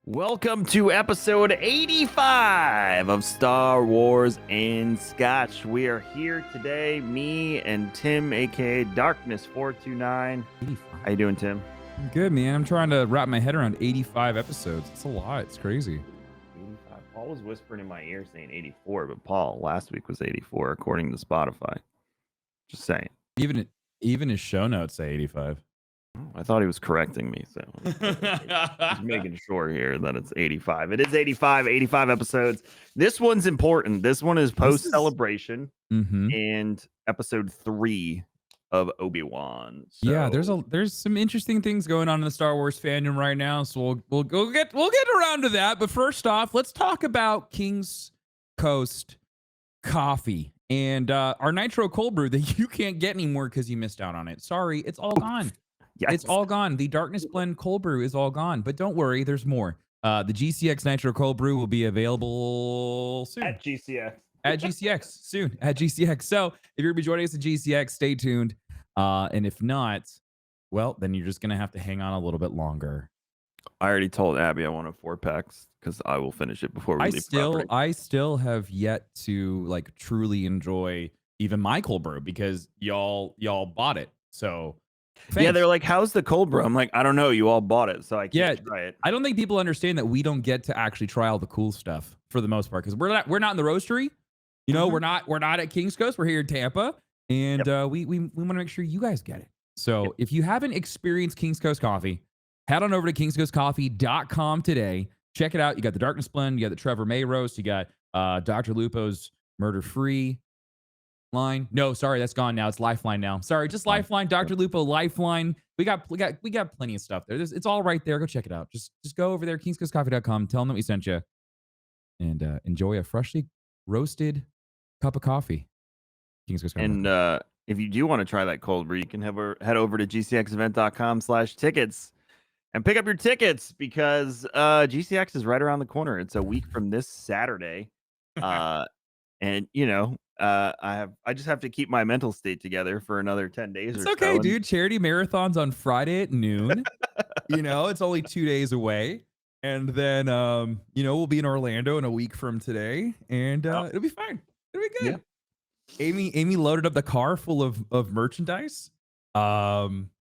Welcome to episode 85 of Star Wars and Scotch. We are here today, me and Tim, aka Darkness429. 85. How you doing, Tim? Good, man. I'm trying to wrap my head around 85 episodes. It's a lot. It's crazy. 85. Paul was whispering in my ear saying 84, but Paul last week was 84 according to Spotify. Just saying. Even his show notes say 85. I thought he was correcting me, so just making sure here that it's 85. It is 85 episodes. This one's important. This one is post-celebration and episode 3 of Obi-Wan. So. Yeah, there's some interesting things going on in the Star Wars fandom right now, so we'll get around to that. But first off, let's talk about King's Coast coffee and our nitro cold brew that you can't get anymore because you missed out on it. Sorry, it's all gone. Yes. It's all gone. The Darkness Blend cold brew is all gone, but don't worry, there's more. The GCX Nitro Cold Brew will be available soon. At GCX. At GCX, soon. At GCX. So if you're going to be joining us at GCX, stay tuned. And if not, well, then you're just going to have to hang on a little bit longer. I already told Abby I want a 4-packs because I will finish it before we leave property. I still have yet to like truly enjoy even my cold brew because y'all bought it. So thanks. Yeah, they're like, how's the cold brew? I'm like, I don't know. You all bought it, so I can't try it. I don't think people understand that we don't get to actually try all the cool stuff for the most part because we're not in the roastery. You know, we're not at King's Coast. We're here in Tampa, and we want to make sure you guys get it. So if you haven't experienced King's Coast coffee, head on over to kingscoastcoffee.com today. Check it out. You got the Darkness Blend, you got the Trevor May roast, you got Dr. Lupo's Murder Free line. No, sorry, that's gone now. It's Lifeline now. Sorry, just Lifeline. Dr. Lupo Lifeline. We got plenty of stuff there. It's all right there. Go check it out. Just go over there, kingscoastcoffee.com. Tell them that we sent you, and enjoy a freshly roasted cup of coffee. King's Coast Coffee. And if you do want to try that cold brew, you can head over to gcxevent.com/tickets and pick up your tickets because GCX is right around the corner. It's a week from this Saturday, and you know. I just have to keep my mental state together for another 10 days it's or okay, so. Dude. Charity marathon's on Friday at noon. You know, it's only 2 days away. And then, we'll be in Orlando in a week from today. And it'll be fine. It'll be good. Yeah. Amy loaded up the car full of merchandise. So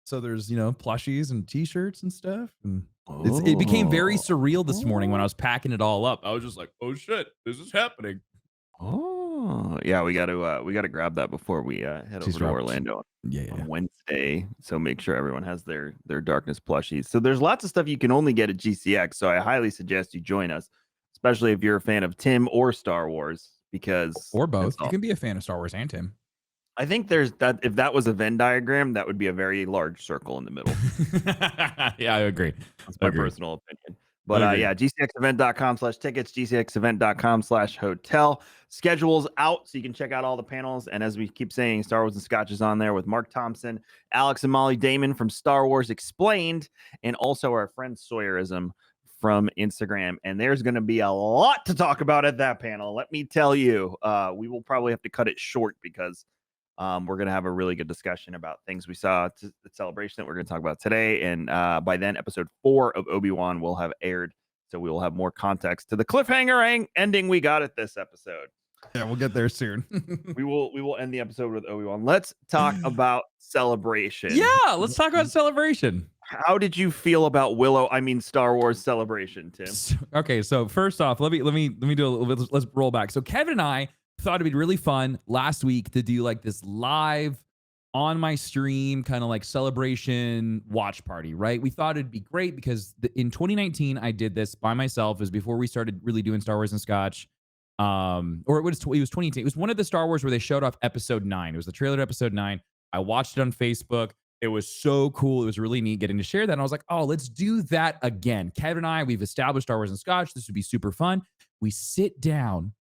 there's, plushies and T-shirts and stuff. And it became very surreal this morning when I was packing it all up. I was just like, oh, shit, this is happening. Oh yeah, we got to grab that before we head over to Orlando on Wednesday. So make sure everyone has their Darkness plushies. So there's lots of stuff you can only get at GCX. So I highly suggest you join us, especially if you're a fan of Tim or Star Wars, because both. You can be a fan of Star Wars and Tim. I think there's that. If that was a Venn diagram, that would be a very large circle in the middle. Yeah, I agree. That's my personal opinion. But gcxevent.com/tickets, gcxevent.com/hotel. Schedule's out, so you can check out all the panels. And as we keep saying, Star Wars and Scotch is on there with Mark Thompson, Alex and Molly Damon from Star Wars Explained, and also our friend Sawyerism from Instagram. And there's going to be a lot to talk about at that panel. Let me tell you, we will probably have to cut it short because we're going to have a really good discussion about things we saw at the celebration that we're going to talk about today. And by then, episode 4 of Obi-Wan will have aired. So we will have more context to the cliffhanger ending we got at this episode. Yeah, we'll get there soon. we will end the episode with Obi-Wan. Let's talk about Celebration. Yeah, let's talk about Celebration. How did you feel about Star Wars Celebration, Tim? Okay, so first off, let me do a little bit. Let's roll back. So Kevin and I thought it'd be really fun last week to do like this live on my stream kind of like celebration watch party, right? We thought it'd be great because in 2019 I did this by myself. It was before we started really doing Star Wars and Scotch. Or it was 2018. It was one of the Star Wars where they showed off episode 9. It was the trailer to episode 9. I watched it on Facebook. It was so cool. It was really neat getting to share that. And I was like, oh, let's do that again. Kevin and I, we've established Star Wars and Scotch. This would be super fun. We sit down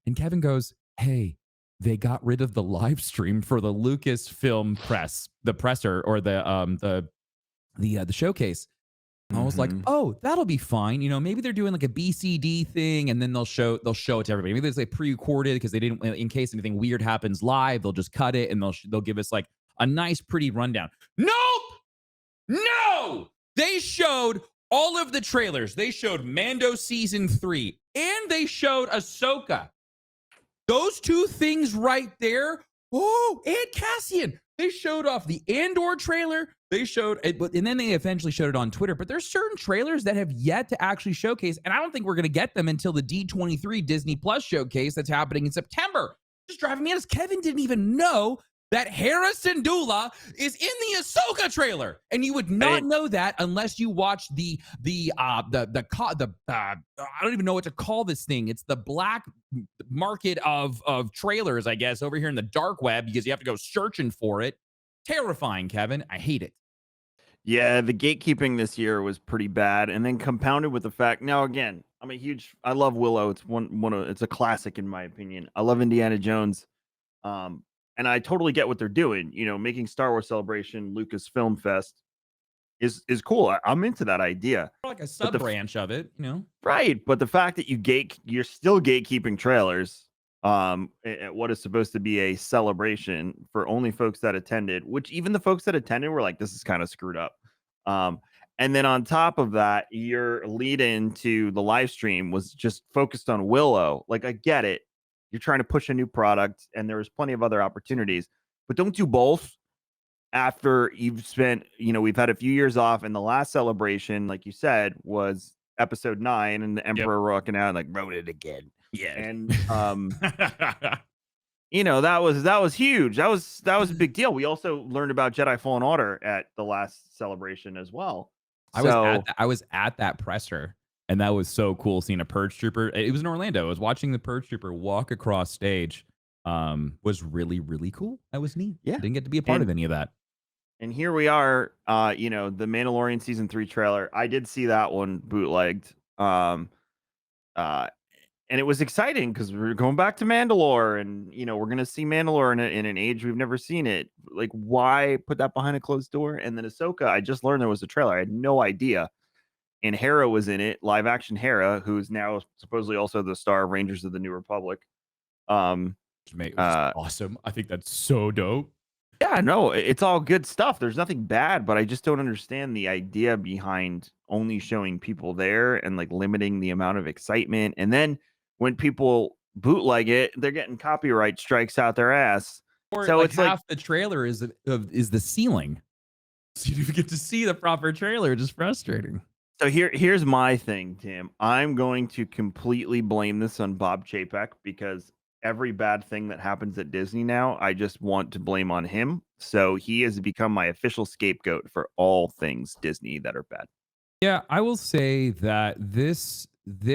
and Kevin goes, hey, they got rid of the live stream for the Lucasfilm presser or the showcase. And I was like, oh, that'll be fine. Maybe they're doing like a BCD thing and then they'll show it to everybody. Maybe it's like pre-recorded because they didn't, in case anything weird happens live, they'll just cut it and they'll give us like a nice, pretty rundown. Nope. No, they showed All of the trailers, they showed Mando season 3 and they showed Ahsoka. Those two things right there. Oh, and Cassian. They showed off the Andor trailer. They showed it, and then they eventually showed it on Twitter. But there's certain trailers that have yet to actually showcase, and I don't think we're going to get them until the D23 Disney Plus showcase that's happening in September. Just driving me nuts. Kevin didn't even know that Hera Syndulla is in the Ahsoka trailer, and you would not know that unless you watch I don't even know what to call this thing. It's the black market of trailers, I guess, over here in the dark web, because you have to go searching for it. Terrifying, Kevin. I hate it. Yeah, the gatekeeping this year was pretty bad, and then compounded with the fact. Now, again, I love Willow. It's it's a classic in my opinion. I love Indiana Jones. And I totally get what they're doing. Making Star Wars Celebration Lucasfilm Fest is cool. I'm into that idea. Like a sub branch of it, Right, but the fact that you're still gatekeeping trailers at what is supposed to be a celebration for only folks that attended, which even the folks that attended were like, this is kind of screwed up. And then on top of that, your lead into the live stream was just focused on Willow. Like, I get it. You're trying to push a new product, and there was plenty of other opportunities, but don't do both after you've spent, we've had a few years off, and the last celebration, like you said, was episode 9, and the Emperor rocking out and like wrote it again. Yeah. And that was huge. That was a big deal. We also learned about Jedi Fallen Order at the last celebration as well. I was at that presser, and that was so cool seeing a Purge Trooper. It was in Orlando. I was watching the Purge Trooper walk across stage. Was really, really cool. That was neat. Yeah. Didn't get to be a part of any of that. And here we are, the Mandalorian season 3 trailer. I did see that one bootlegged. And it was exciting because we're going back to Mandalore, and we're gonna see Mandalore in an age we've never seen it. Like, why put that behind a closed door? And then Ahsoka, I just learned there was a trailer. I had no idea. And Hera was in it, live action Hera, who's now supposedly also the star of Rangers of the New Republic. Mate, it was awesome. I think that's so dope. Yeah, no, it's all good stuff. There's nothing bad, but I just don't understand the idea behind only showing people there and like limiting the amount of excitement. And then when people bootleg it, they're getting copyright strikes out their ass. Or so it's half the trailer is the ceiling, so you didn't get to see the proper trailer. Just frustrating. So here's my thing, Tim. I'm going to completely blame this on Bob Chapek, because every bad thing that happens at Disney now, I just want to blame on him. So he has become my official scapegoat for all things Disney that are bad. Yeah, I will say that this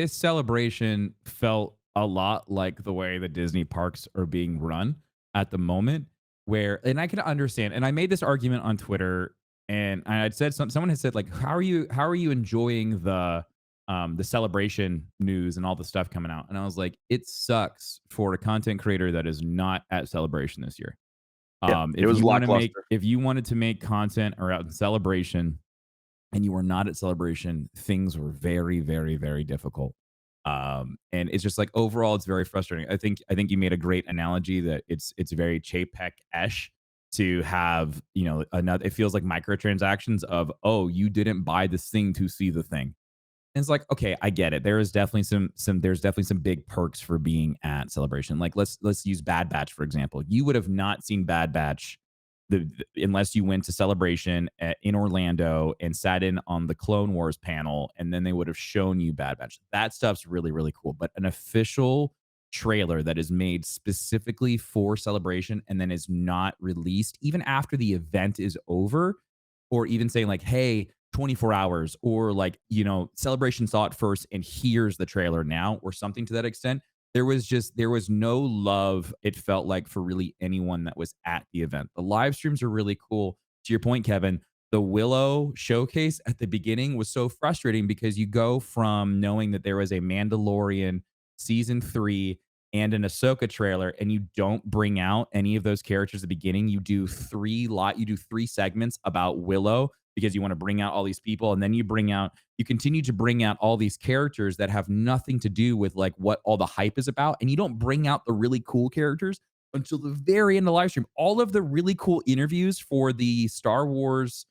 celebration felt a lot like the way the Disney parks are being run at the moment, and I can understand, and I made this argument on Twitter, and I'd said someone had said, like, how are you enjoying the celebration news and all the stuff coming out? And I was like, it sucks for a content creator that is not at Celebration this year. Yeah, it was lackluster. If you wanted to make content or out in Celebration and you were not at Celebration, things were very, very, very difficult. And it's just like, overall, it's very frustrating. I think you made a great analogy that it's very Chapek-esh to have, it feels like microtransactions of, oh, you didn't buy this thing to see the thing. And it's like, okay, I get it. There is definitely some big perks for being at Celebration. Like, let's use Bad Batch, for example. You would have not seen Bad Batch unless you went to Celebration in Orlando and sat in on the Clone Wars panel, and then they would have shown you Bad Batch. That stuff's really, really cool. But an official trailer that is made specifically for Celebration and then is not released even after the event is over, or even saying like, hey, 24 hours, or like, Celebration saw it first and here's the trailer now, or something to that extent. There was no love, it felt like, for really anyone that was at the event. The live streams are really cool. To your point, Kevin, the Willow showcase at the beginning was so frustrating because you go from knowing that there was a Mandalorian season 3 and an Ahsoka trailer, and you don't bring out any of those characters at the beginning. You do three segments about Willow because you want to bring out all these people, and then you continue to bring out all these characters that have nothing to do with like what all the hype is about, and you don't bring out the really cool characters until the very end of the live stream. All of the really cool interviews for the Star Wars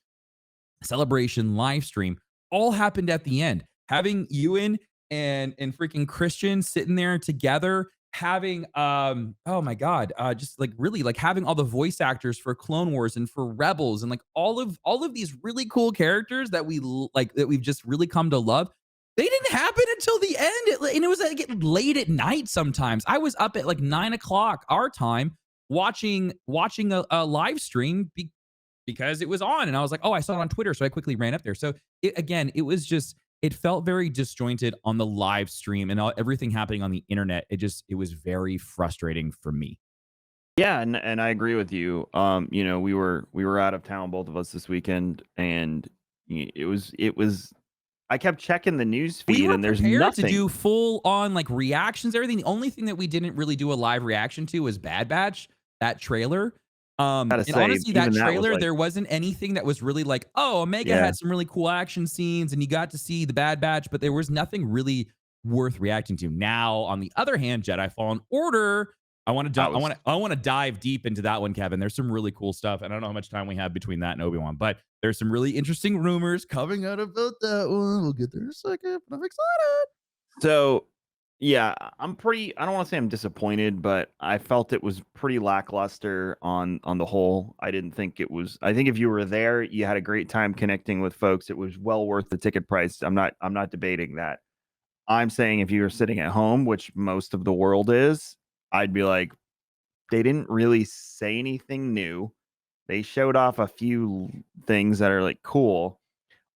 Celebration live stream all happened at the end. Having Ewan and freaking Christian sitting there together, having oh my god, just like really like having all the voice actors for Clone Wars and for Rebels and like all of these really cool characters that like that we've just really come to love. They didn't happen until the end, and it was like late at night. Sometimes I was up at like 9 o'clock our time watching a live stream because it was on, and I was like, oh, I saw it on Twitter, so I quickly ran up there. So again, it was just it felt very disjointed on the live stream and everything happening on the internet. It was very frustrating for me. Yeah, and I agree with you. We were out of town, both of us, this weekend, and it was. I kept checking the news We feed, were and there's prepared to nothing. do full on like reactions, everything. The only thing that we didn't really do a live reaction to was Bad Batch, that trailer. Gotta And say, honestly, that even that was trailer, like, there wasn't anything that was really like, oh, Omega yeah. had some really cool action scenes and you got to see the Bad Batch, but there was nothing really worth reacting to. Now, on the other hand, Jedi Fallen Order, I want to That I was want to I want to dive deep into that one, Kevin. There's some really cool stuff. And I don't know how much time we have between that and Obi-Wan, but there's some really interesting rumors coming out about that one. We'll get there in a second, but I'm excited. so. Yeah, I'm pretty. I don't want to say I'm disappointed, but I felt it was pretty lackluster on the whole. I didn't think it was. I think if you were there, you had a great time connecting with folks. It was well worth the ticket price. I'm not debating that. I'm saying if you were sitting at home, which most of the world is, I'd be like, they didn't really say anything new. They showed off a few things that are like cool.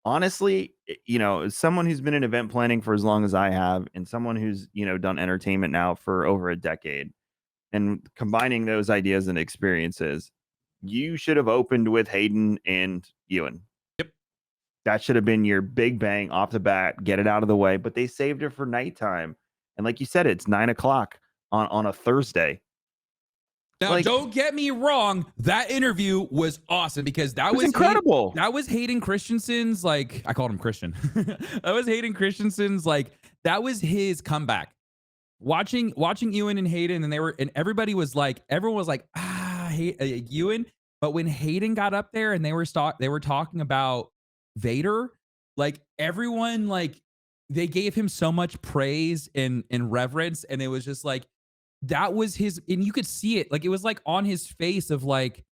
Honestly, as someone who's been in event planning for as long as I have, and someone who's, done entertainment now for over a decade, and combining those ideas and experiences, you should have opened with Hayden and Ewan. Yep. That should have been your big bang off the bat, get it out of the way. But they saved it for nighttime. And like you said, it's 9 o'clock on a Thursday. Now, Like, don't get me wrong. That interview was awesome because it was incredible. That was Hayden Christensen's like I called him Christian. That was Hayden Christensen's like that was his comeback. Watching Ewan and Hayden, and everyone was like Ewan, but when Hayden got up there and they were talking about Vader, like everyone like they gave him so much praise and reverence, and it was just like that was his, and you could see it, like it was like on his face of like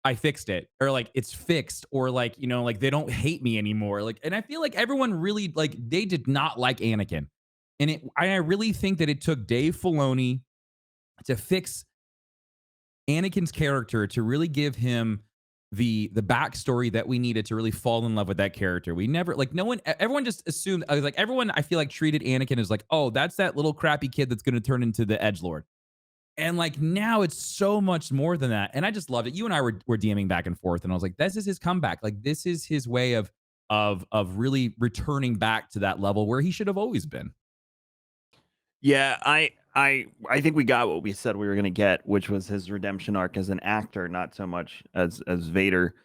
I fixed it, or like it's fixed, or like like they don't hate me anymore. Like, and I feel like everyone really like they did not like Anakin, and I really think that it took Dave Filoni to fix Anakin's character to really give him the backstory that we needed to really fall in love with that character. We never like no one everyone just assumed like everyone I feel like treated Anakin as like, oh, that's that little crappy kid that's going to turn into the edgelord. And like now it's so much more than that. And I just loved it. You and I were DMing back and forth, and I was like, this is his comeback. Like this is his way of really returning back to that level where he should have always been. Yeah, I think we got what we said we were gonna get, which was his redemption arc as an actor, not so much as Vader.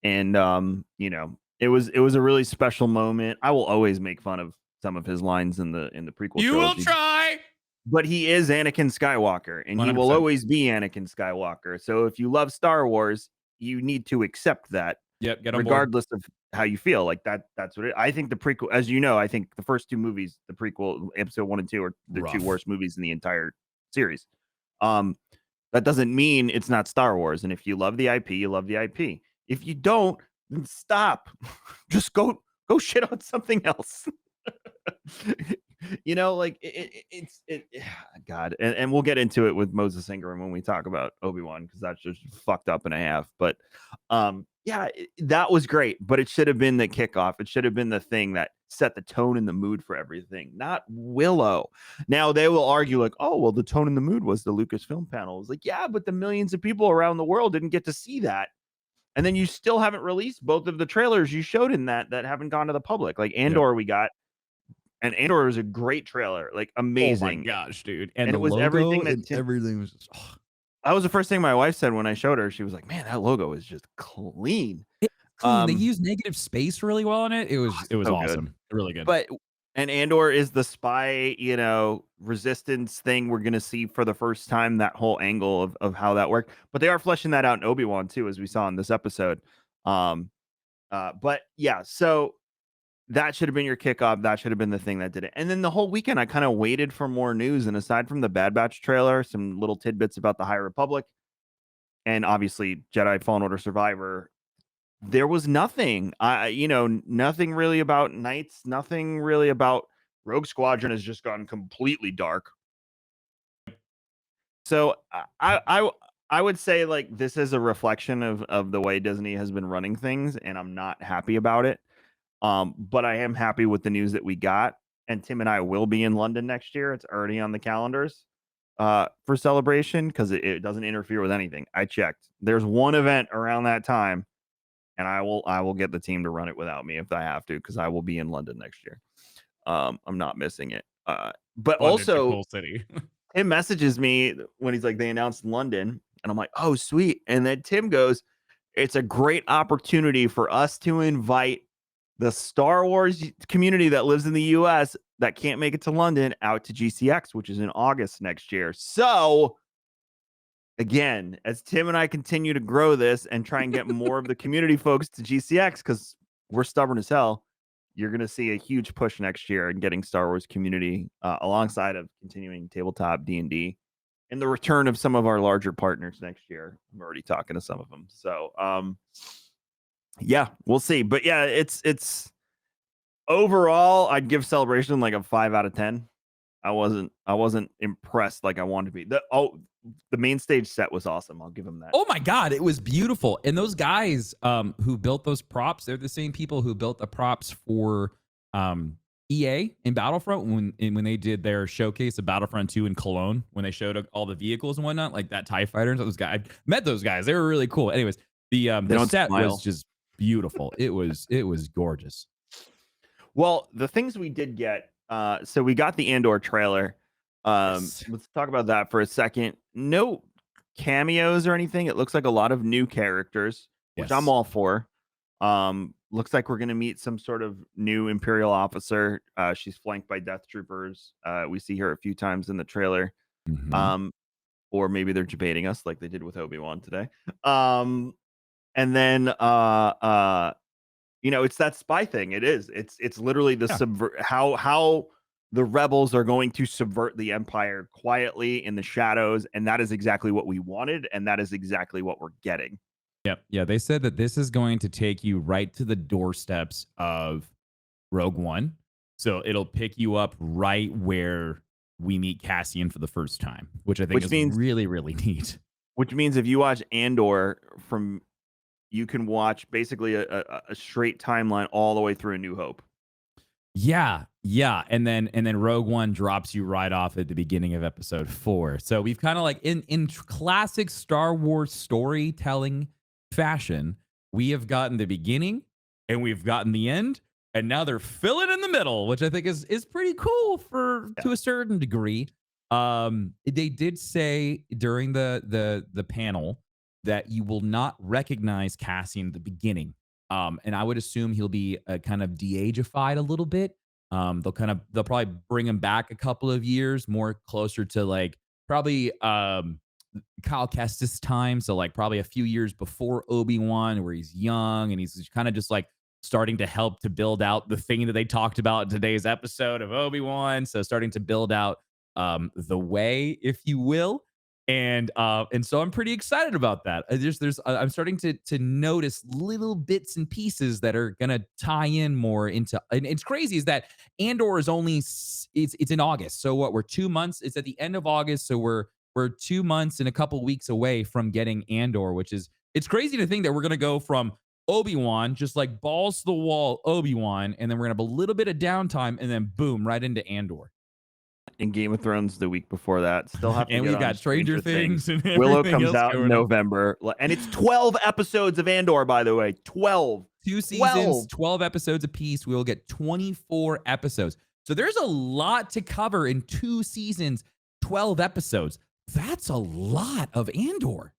And it was a really special moment. I will always make fun of some of his lines in the prequel You will trilogy, try. but he is Anakin Skywalker, and he will 100%. always be Anakin Skywalker. So if you love Star Wars, you need to accept that, Yep, get on board. regardless of how you feel. Like that's what I think the prequel, as you know, I think the first two movies, the prequel, episode 1 and 2, are the two Rough. worst movies in the entire series. Um, that doesn't mean it's not Star Wars. And if you love the IP, you love the IP. If you don't, then stop. Just go shit on something else. Like God, and we'll get into it with Moses Ingram when we talk about Obi-Wan, because that's just fucked up and a half. But yeah, that was great, but it should have been the kickoff. It should have been the thing that set the tone and the mood for everything, not Willow. Now they will argue like, oh well, the tone and the mood was the Lucasfilm panel. It's like, yeah, but the millions of people around the world didn't get to see that. And then you still haven't released both of the trailers you showed in that haven't gone to the public. Like Andor, we got. And Andor was a great trailer, like amazing. Oh my gosh, dude. And And the it was logo everything that and everything was just, that was the first thing my wife said when I showed her. She was like, "Man, that logo is just clean." it's clean. They Um, used negative space really well in it. It was so good. awesome. Really good. But and Andor is the spy, resistance thing we're gonna see for the first time, that whole angle of how that worked. But they are fleshing that out in Obi-Wan too, as we saw in this episode. But yeah, so that should have been your kickoff. That should have been the thing that did it. And then the whole weekend, I kind of waited for more news. And aside from the Bad Batch trailer, some little tidbits about the High Republic, and obviously Jedi Fallen Order Survivor, there was nothing. Nothing really about Knights. Nothing really about Rogue Squadron has just gone completely dark. So I would say like this is a reflection of the way Disney has been running things, and I'm not happy about it. But I am happy with the news that we got. And Tim and I will be in London next year. It's already on the calendars for Celebration because it doesn't interfere with anything. I checked. There's one event around that time, and I will get the team to run it without me if I have to because I will be in London next year. I'm not missing it. But London's a also, cool city. Tim messages me when he's like, they announced London, and I'm like, oh, sweet. And then Tim goes, it's a great opportunity for us to invite the Star Wars community that lives in the US that can't make it to London out to GCX, which is in August next year. So again, as Tim and I continue to grow this and try and get more of the community folks to GCX, because we're stubborn as hell, you're going to see a huge push next year in getting Star Wars community alongside of continuing tabletop D&D and the return of some of our larger partners next year. I'm already talking to some of them. So, yeah, we'll see. But yeah, it's overall, I'd give Celebration like a 5 out of 10. I wasn't impressed like I wanted to be. The main stage set was awesome. I'll give them that. Oh my God, it was beautiful. And those guys who built those props, they're the same people who built the props for EA in Battlefront when they did their showcase of Battlefront 2 in Cologne, when they showed all the vehicles and whatnot, like that TIE fighter and those guys. I met those guys. They were really cool. Anyways, the set was just beautiful. It was gorgeous. Well, the things we did get, so we got the Andor trailer. Yes. Let's talk about that for a second. No cameos or anything. It looks like a lot of new characters, which I'm Yes. all for. Looks like we're going to meet some sort of new Imperial officer. She's flanked by Death Troopers. We see her a few times in the trailer. Mhm. Or maybe they're debating us like they did with Obi-Wan today. And then it's that spy thing. It is. It's literally the how the rebels are going to subvert the Empire quietly in the shadows, and that is exactly what we wanted, and that is exactly what we're getting. Yep. Yeah, they said that this is going to take you right to the doorsteps of Rogue One. So it'll pick you up right where we meet Cassian for the first time, which I think is really, really neat. Which means if you watch Andor you can watch basically a straight timeline all the way through A New Hope. Yeah, yeah, and then Rogue One drops you right off at the beginning of Episode 4. So we've kind of like in classic Star Wars storytelling fashion, we have gotten the beginning and we've gotten the end, and now they're filling in the middle, which I think is pretty cool to a certain degree. They did say during the panel that you will not recognize Cassian at the beginning. And I would assume he'll be kind of de-ageified a little bit. They'll probably bring him back a couple of years more closer to like probably Kyle Kestis time. So like probably a few years before Obi-Wan, where he's young and he's kind of just like starting to help to build out the thing that they talked about in today's episode of Obi-Wan. So starting to build out the way, if you will. And so I'm pretty excited about that. I'm starting to notice little bits and pieces that are gonna tie in more into. And it's crazy is that Andor is only it's in August. So what? We're 2 months. It's at the end of August. So we're 2 months and a couple weeks away from getting Andor, which is it's crazy to think that we're gonna go from Obi-Wan, just like balls to the wall Obi-Wan, and then we're gonna have a little bit of downtime, and then boom, right into Andor. In Game of Thrones the week before that. Still have to and get we've on got Stranger Things and Willow comes else out in November. And it's 12 episodes of Andor, by the way. 12. 2 seasons, 12 episodes apiece. We will get 24 episodes. So there's a lot to cover in 2 seasons, 12 episodes. That's a lot of Andor.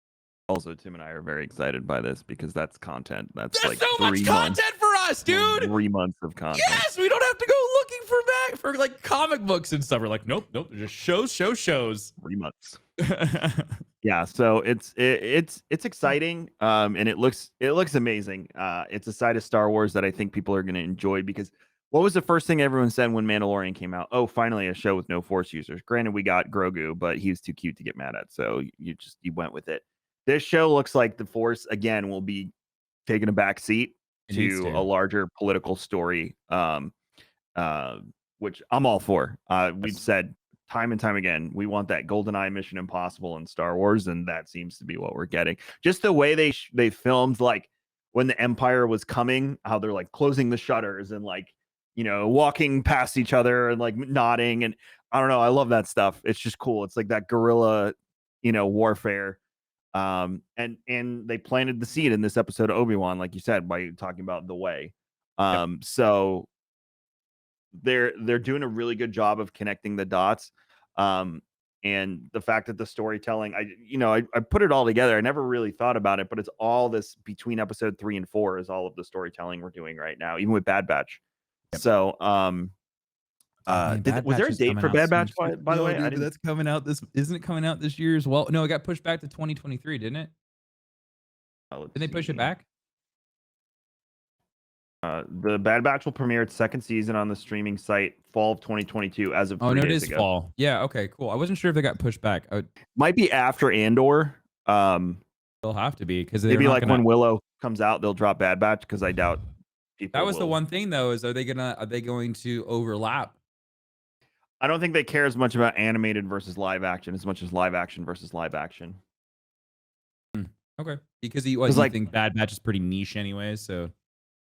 Also, Tim and I are very excited by this because that's content. That's like so much content for us, dude. 3 months of content. Yes, we don't have to go looking for like comic books and stuff. We're like, nope, just shows. 3 months. Yeah, so it's exciting, and it looks amazing. It's a side of Star Wars that I think people are going to enjoy because What was the first thing everyone said when Mandalorian came out? Oh, finally a show with no Force users. Granted, we got Grogu, but he was too cute to get mad at, so you went with it. This show looks like the Force again will be taking a back seat It needs to a to. larger political story, uh, which I'm all for. We've Yes. said time and time again, we want that GoldenEye Mission Impossible in Star Wars, and that seems to be what we're getting. Just the way they filmed, like when the Empire was coming, how they're like closing the shutters and like walking past each other and like nodding, and I don't know, I love that stuff. It's just cool. It's like that guerrilla, warfare. And they planted the seed in this episode of Obi-Wan, like you said, by talking about the way. Yep. So they're doing a really good job of connecting the dots. And the fact that the storytelling, I put it all together. I never really thought about it, but it's all this between episode 3 and 4 is all of the storytelling we're doing right now, even with Bad Batch. Yep. So, Oh, man, Bad was Batch there a is date coming for out Bad soon Batch? too. By the No, way, I dude, but didn't. that's coming out isn't it coming out this year as well? No, it got pushed back to 2023, didn't it? Let's Did they push it see. back? The Bad Batch will premiere its second season on the streaming site fall of 2022 as of Oh, 3 no, it days is ago. fall. Yeah, okay, cool. I wasn't sure if they got pushed back. Might be after Andor. They'll have to be because they're Maybe not like gonna. when Willow comes out, they'll drop Bad Batch because I doubt people That was the will. one thing though, is are they going to overlap? I don't think they care as much about animated versus live action as much as live action versus live action. Okay, because you like- think Bad Batch is pretty niche anyways, so.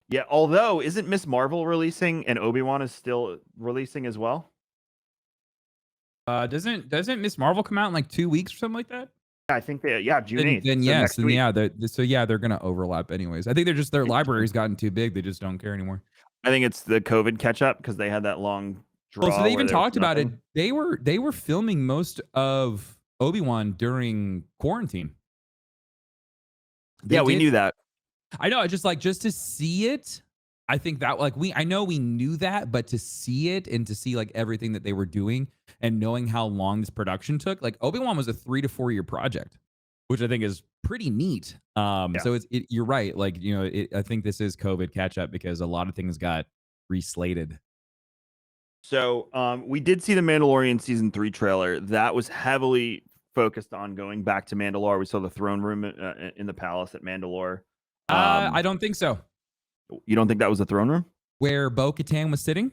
Yeah, although isn't Miss Marvel releasing and Obi-Wan is still releasing as well? Doesn't Miss Marvel come out in like 2 weeks or something like that? Yeah, I think June 8th. Then so yes, next then week. yeah, they're gonna overlap anyways. I think their library's gotten too big. They just don't care anymore. I think it's the COVID catch up because they had that long draw. Well, so they even where there was talked about it. nothing. They were filming most of Obi-Wan during quarantine. Yeah, we knew that. I know. I just to see it. I think that I know we knew that, but to see it and to see like everything that they were doing and knowing how long this production took, like Obi-Wan was a 3 to 4 year project, which I think is pretty neat. So you're right. Like, I think this is COVID catch up because a lot of things got reslated. So we did see the Mandalorian season 3 trailer. That was heavily focused on going back to Mandalore. We saw the throne room in the palace at Mandalore. I don't think so. You don't think that was the throne room? Where Bo-Katan was sitting?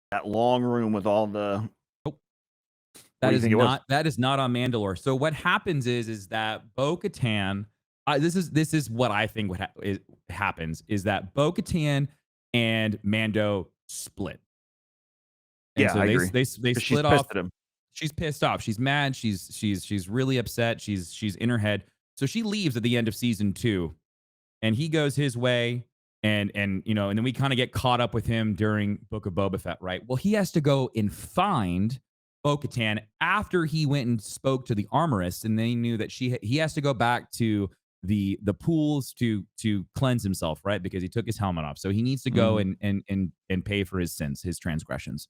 That long room with all the. That is not on Mandalore. So what happens is that Bo-Katan. This is what I think happens is that Bo-Katan and Mando split. And yeah, so I agree. They split off. At him. She's pissed off. She's mad. She's really upset. She's in her head. So she leaves at the end of season 2, and he goes his way. And then we kind of get caught up with him during Book of Boba Fett, right? Well, he has to go and find Bo-Katan after he went and spoke to the armorist, and they knew that he has to go back to the pools to cleanse himself, right? Because he took his helmet off, so he needs to go and pay for his sins, his transgressions.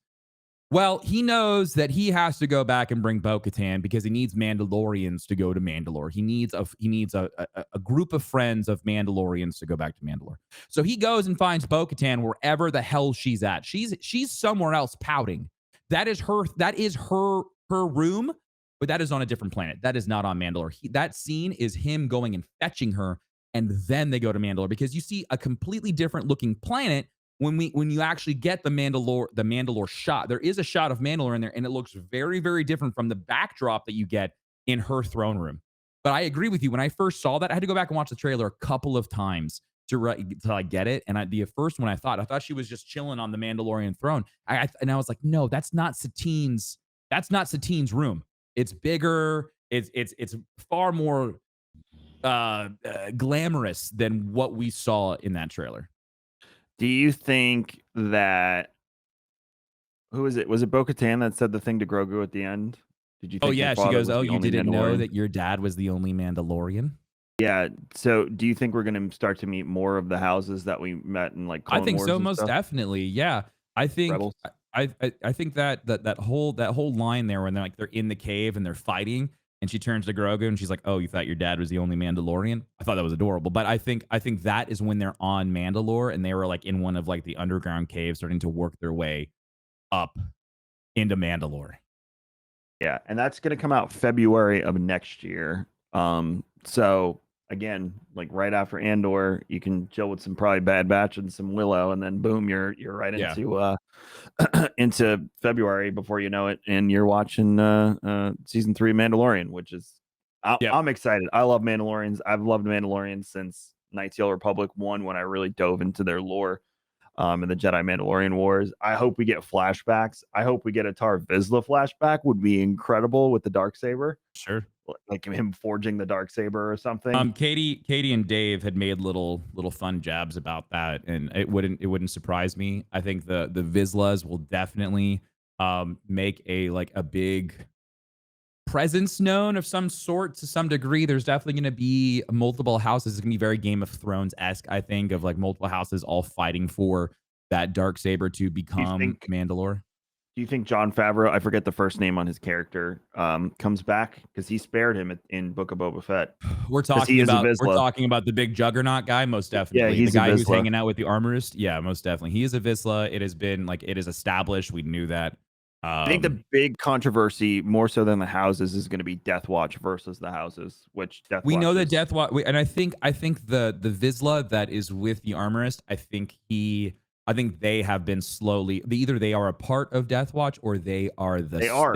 Well, he knows that he has to go back and bring Bo-Katan because he needs Mandalorians to go to Mandalore. He needs a group of friends of Mandalorians to go back to Mandalore. So he goes and finds Bo-Katan wherever the hell she's at. She's somewhere else pouting. That is her room, but that is on a different planet. That is not on Mandalore. That scene is him going and fetching her, and then they go to Mandalore because you see a completely different looking planet. When you actually get the Mandalore shot, there is a shot of Mandalore in there, and it looks very, very different from the backdrop that you get in her throne room. But I agree with you. When I first saw that, I had to go back and watch the trailer a couple of times to get it. And the first one I thought she was just chilling on the Mandalorian throne. And I was like, no, that's not Satine's room. It's bigger. It's far more glamorous than what we saw in that trailer. Do you think that who is it? Was it Bo-Katan that said the thing to Grogu at the end? Did you think? Oh yeah, she goes, "Oh, you didn't know that your dad was the only Mandalorian?" Yeah. So, do you think we're going to start to meet more of the houses that we met in like Clone I think Wars so, and most stuff? definitely. Yeah, I think Rebels? I think that whole line there when they're in the cave and they're fighting. and she turns to Grogu and she's like, "Oh, you thought your dad was the only Mandalorian?" I thought that was adorable. But I think that is when they're on Mandalore and they were like in one of like the underground caves starting to work their way up into Mandalore. Yeah, and that's gonna come out February of next year. So again, like right after Andor, you can chill with some probably Bad Batch and some Willow, and then boom, you're right Yeah, into into February before you know it, and you're watching season 3 Mandalorian, which is yep, I'm excited. I love Mandalorians. I've loved Mandalorians since Knights of the Old Republic 1 when I really dove into their lore. In the Jedi Mandalorian Wars. I hope we get flashbacks. I hope we get a Tar Vizsla flashback. Would be incredible with the dark saber, sure. like him forging the dark saber or something. Katie and Dave had made little fun jabs about that, and it wouldn't surprise me. I think the Vizslas will definitely make a big presence known of some sort to some degree. There's definitely going to be multiple houses. It's going to be very Game of Thrones esque, I think, of like multiple houses all fighting for that dark saber to Do you become think? Mandalore. Do you think John Favreau? I forget the first name on his character. Comes back because he spared him in Book of Boba Fett We're because he talking is a about we're Vizsla. talking about the big juggernaut guy, most Yeah, definitely. The he's a guy who's Vizsla. hanging out with the armorist. Yeah, most definitely. He is a Vizsla. It has been like it is established. We knew that. I think the Um, big controversy, more so than the houses, is going to be Death Watch versus the houses, which Death we Watch know that is. Death Watch, and I think the Vizsla that is with the armorist, I think they have been slowly. Either they are a part of Death Watch or they are They are.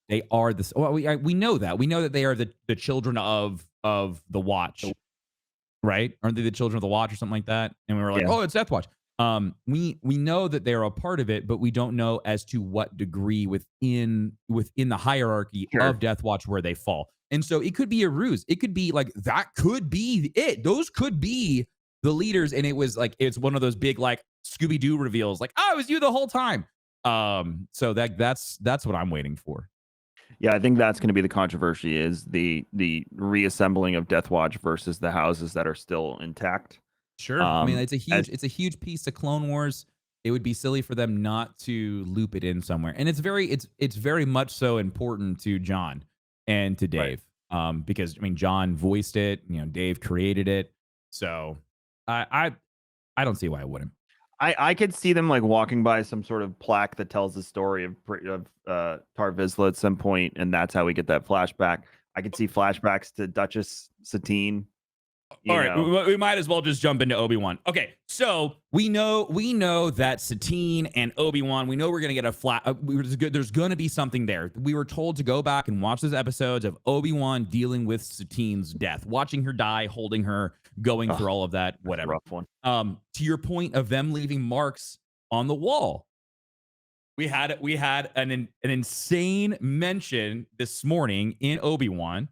they are this. Well, we know that they are the children of the Watch, right? Aren't they the children of the Watch or something like that? And we were like, Yeah, oh, it's Death Watch. We know that they're a part of it, but we don't know as to what degree within the hierarchy sure. of Death Watch where they fall. And so it could be a ruse. It could be like that could be it. Those could be the leaders, and it was like it's one of those big like Scooby Doo reveals, like oh, it was you the whole time. So that's what I'm waiting for. Yeah, I think that's going to be the controversy is the reassembling of Death Watch versus the houses that are still intact. Sure. I mean, Um, as it's a huge piece of Clone Wars. It would be silly for them not to loop it in somewhere. And it's very much so important to John and to right. Dave. Because I mean John voiced it, Dave created it. So I don't see why I wouldn't. I could see them like walking by some sort of plaque that tells the story of Tar Vizsla at some point, and that's how we get that flashback. I could see flashbacks to Duchess Satine. All You right, know, we might as well just jump into Obi-Wan. Okay, so we know that Satine and Obi-Wan. We know we're gonna get a flat. There's gonna be something there. We were told to go back and watch those episodes of Obi-Wan dealing with Satine's death, watching her die, holding her, going ugh, through all of that, that's a whatever. rough one. To your point of them leaving marks on the wall, we had an insane mention this morning in Obi-Wan.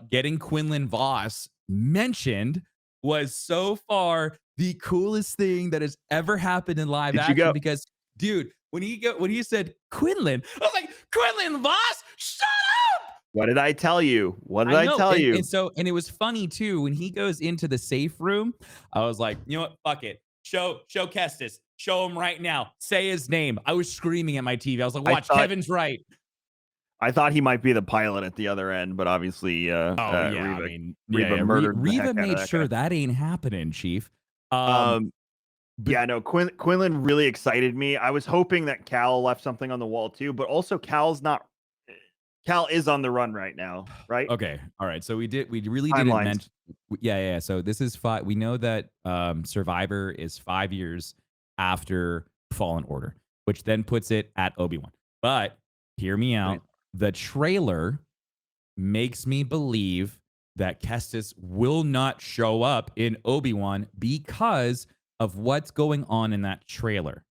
Getting Quinlan Voss mentioned was so far the coolest thing that has ever happened in live Did you action go? because dude, when he said Quinlan, I was like, Quinlan Voss, shut up. What did I tell you? What did I I know. tell And you? so, and it was funny too when he goes into the safe room. I was like, you know what? Fuck it. Show Kestis. Show him right now. Say his name. I was screaming at my TV. I was like, I watch, thought Kevin's right. I thought he might be the pilot at the other end, but obviously, Oh yeah, I Reva mean, yeah, Reva yeah. murdered the Reva heck out of made that sure guy. that ain't happening, Chief. Um, Um, but yeah, no, Quinlan really excited me. I was hoping that Cal left something on the wall too, but also Cal's not. Cal is on the run right now, right? okay, all right. So we really didn't Timelines. mention. Yeah, yeah. So this is five. We know that Survivor is 5 years after Fallen Order, which then puts it at Obi-Wan. But hear me Right. out. The trailer makes me believe that Kestis will not show up in Obi-Wan because of what's going on in that trailer.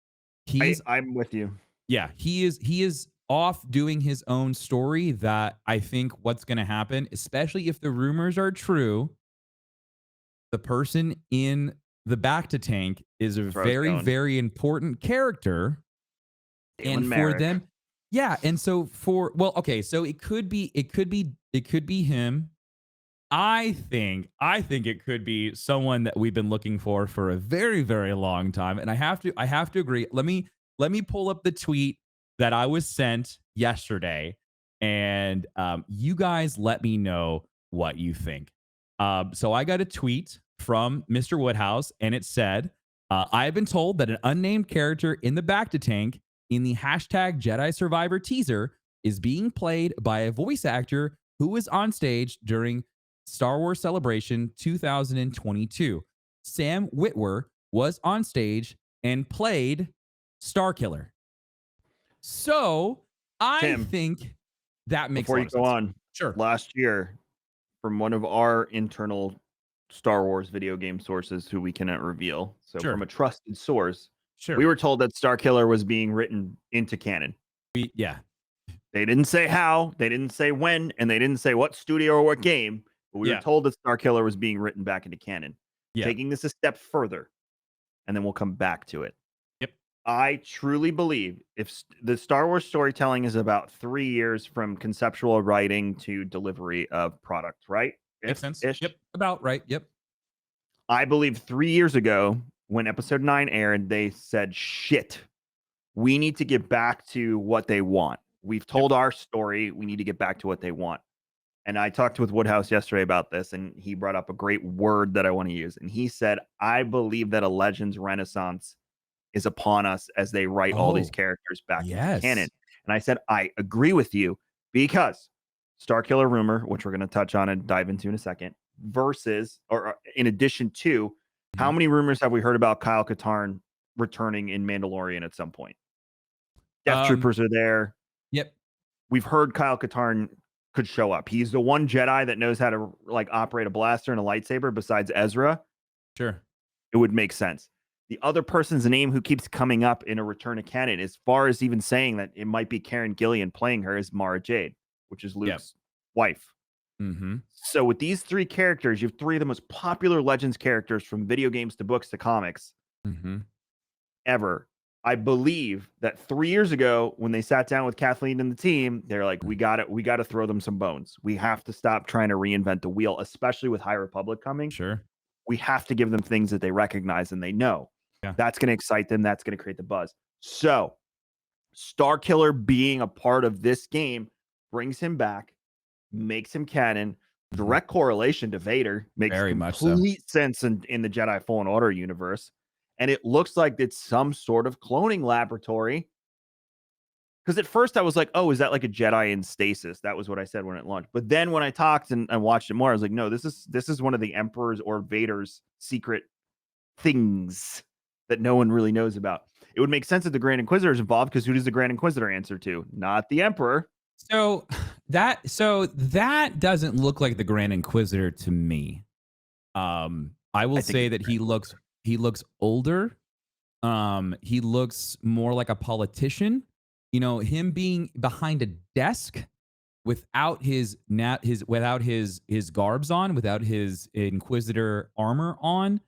He's I'm with you. yeah, he is off doing his own story that I think what's going to happen, especially if the rumors are true, the person in the back to tank is a That's where I was very going. very important character and Galen for Merrick. them yeah, and so for well okay, so it could be him. I think it could be someone that we've been looking for a very very long time, and I have to agree. Let me pull up the tweet that I was sent yesterday. and you guys let me know what you think. So I got a tweet from Mr. Woodhouse, and it said, I have been told that an unnamed character in the back to tank in the hashtag Jedi Survivor teaser is being played by a voice actor who was on stage during Star Wars Celebration 2022. Sam Witwer was on stage and played Starkiller. So I Tim, think that makes a before lot you of go sense. on, Sure. last year, from one of our internal Star Wars video game sources who we cannot reveal, so Sure. from a trusted source, Sure. we were told that Starkiller was being written into canon. Yeah. They didn't say how, they didn't say when, and they didn't say what studio or what game, but we were Yeah. told that Starkiller was being written back into canon. Yeah. Taking this a step further, and then we'll come back to it. Yep. I truly believe if the Star Wars storytelling is about 3 years from conceptual writing to delivery of product, right? Makes sense. Ish. Yep. About right. Yep. I believe 3 years ago when episode 9 aired, they said, shit, we need to get back to what they want. We've told our story. We need to get back to what they want. And I talked with Woodhouse yesterday about this, and he brought up a great word that I want to use. And he said, I believe that a Legends Renaissance is upon us as they write all these Oh, characters back into canon. yes. And I said, I agree with you because Starkiller rumor, which we're going to touch on and dive into in a second, versus, or in addition to, how Mhm. many rumors have we heard about Kyle Katarn returning in Mandalorian at some point? Death Troopers are there. Yep. We've heard Kyle Katarn could show up. He's the one Jedi that knows how to like operate a blaster and a lightsaber besides Ezra. Sure. It would make sense. The other person's name who keeps coming up in a Return of Canon, as far as even saying that it might be Karen Gillian playing her, is Mara Jade, which is Luke's wife. Mm-hmm. So with these three characters, you have three of the most popular Legends characters from video games to books to comics Mm-hmm. ever. I believe that 3 years ago, when they sat down with Kathleen and the team, they're like, we got to throw them some bones. We have to stop trying to reinvent the wheel, especially with High Republic coming. Sure. We have to give them things that they recognize and they know. Yeah. That's going to excite them. That's going to create the buzz. So Starkiller being a part of this game brings him back, makes him canon. Direct correlation to Vader makes Very much so. complete sense in the Jedi Fallen Order universe. And it looks like it's some sort of cloning laboratory. Because at first I was like, oh, is that like a Jedi in stasis? That was what I said when it launched. But then when I talked and watched it more, I was like, no, this is one of the Emperor's or Vader's secret things that no one really knows about. It would make sense that the Grand Inquisitor is involved because who does the Grand Inquisitor answer to? Not the Emperor. So that doesn't look like the Grand Inquisitor to me. I will say that he looks older. He looks more like a politician. You know, him being behind a desk without his garbs on, without his Inquisitor armor on,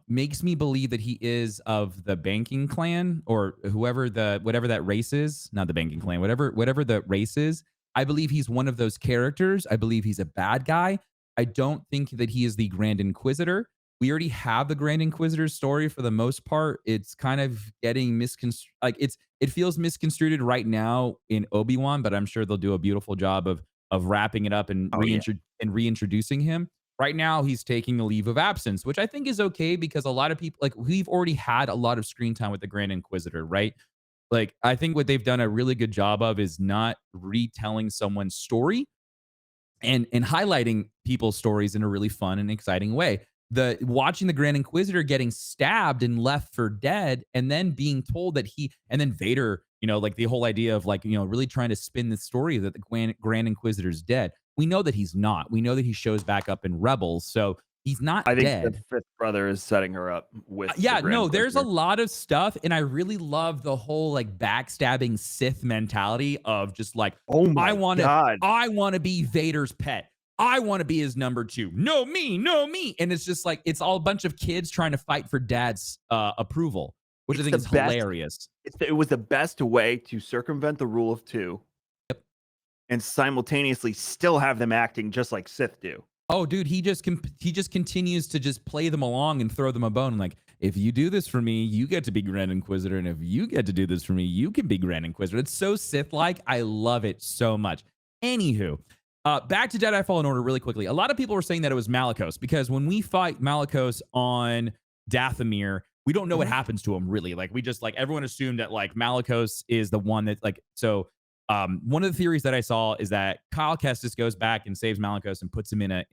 makes me believe that he is of the banking clan or whatever that race is. Not the banking clan, whatever the race is. I believe he's one of those characters. I believe he's a bad guy. I don't think that he is the Grand Inquisitor. We already have the Grand Inquisitor's story for the most part. It's kind of getting misconstrued. Like it feels misconstrued right now in Obi-Wan, but I'm sure they'll do a beautiful job of wrapping it up and reintroducing him. Right now, he's taking a leave of absence, which I think is okay because a lot of people, like, we've already had a lot of screen time with the Grand Inquisitor, right? Like, I think what they've done a really good job of is not retelling someone's story and highlighting people's stories in a really fun and exciting way. Watching the Grand Inquisitor getting stabbed and left for dead, and then being told that and then Vader, you know, like the whole idea of like, you know, really trying to spin the story that the Grand Inquisitor's dead. We know that he's not. We know that he shows back up in Rebels, so he's not I think dead. the fifth brother is setting her up with Yeah, the Grand no, there's a Inquisitor. lot of stuff, and I really love the whole like backstabbing Sith mentality of just like, Oh my God. I want to be Vader's pet. I want to be his number two. No, me, no, me. And it's just like, it's all a bunch of kids trying to fight for dad's approval, which I think is hilarious. It was the best way to circumvent the rule of two and simultaneously still have them acting just like Sith do. Oh, dude, he just continues to just play them along and throw them a bone. And like, if you do this for me, you get to be Grand Inquisitor, and if you get to do this for me, you can be Grand Inquisitor. It's so Sith-like. I love it so much. Anywho, back to Jedi Fallen Order really quickly. A lot of people were saying that it was Malicos because when we fight Malicos on Dathomir, we don't know what happens to him really. Like we just like everyone assumed that like Malicos is the one that like so. One of the theories that I saw is that Kyle Kestis goes back and saves Malicos and puts him in a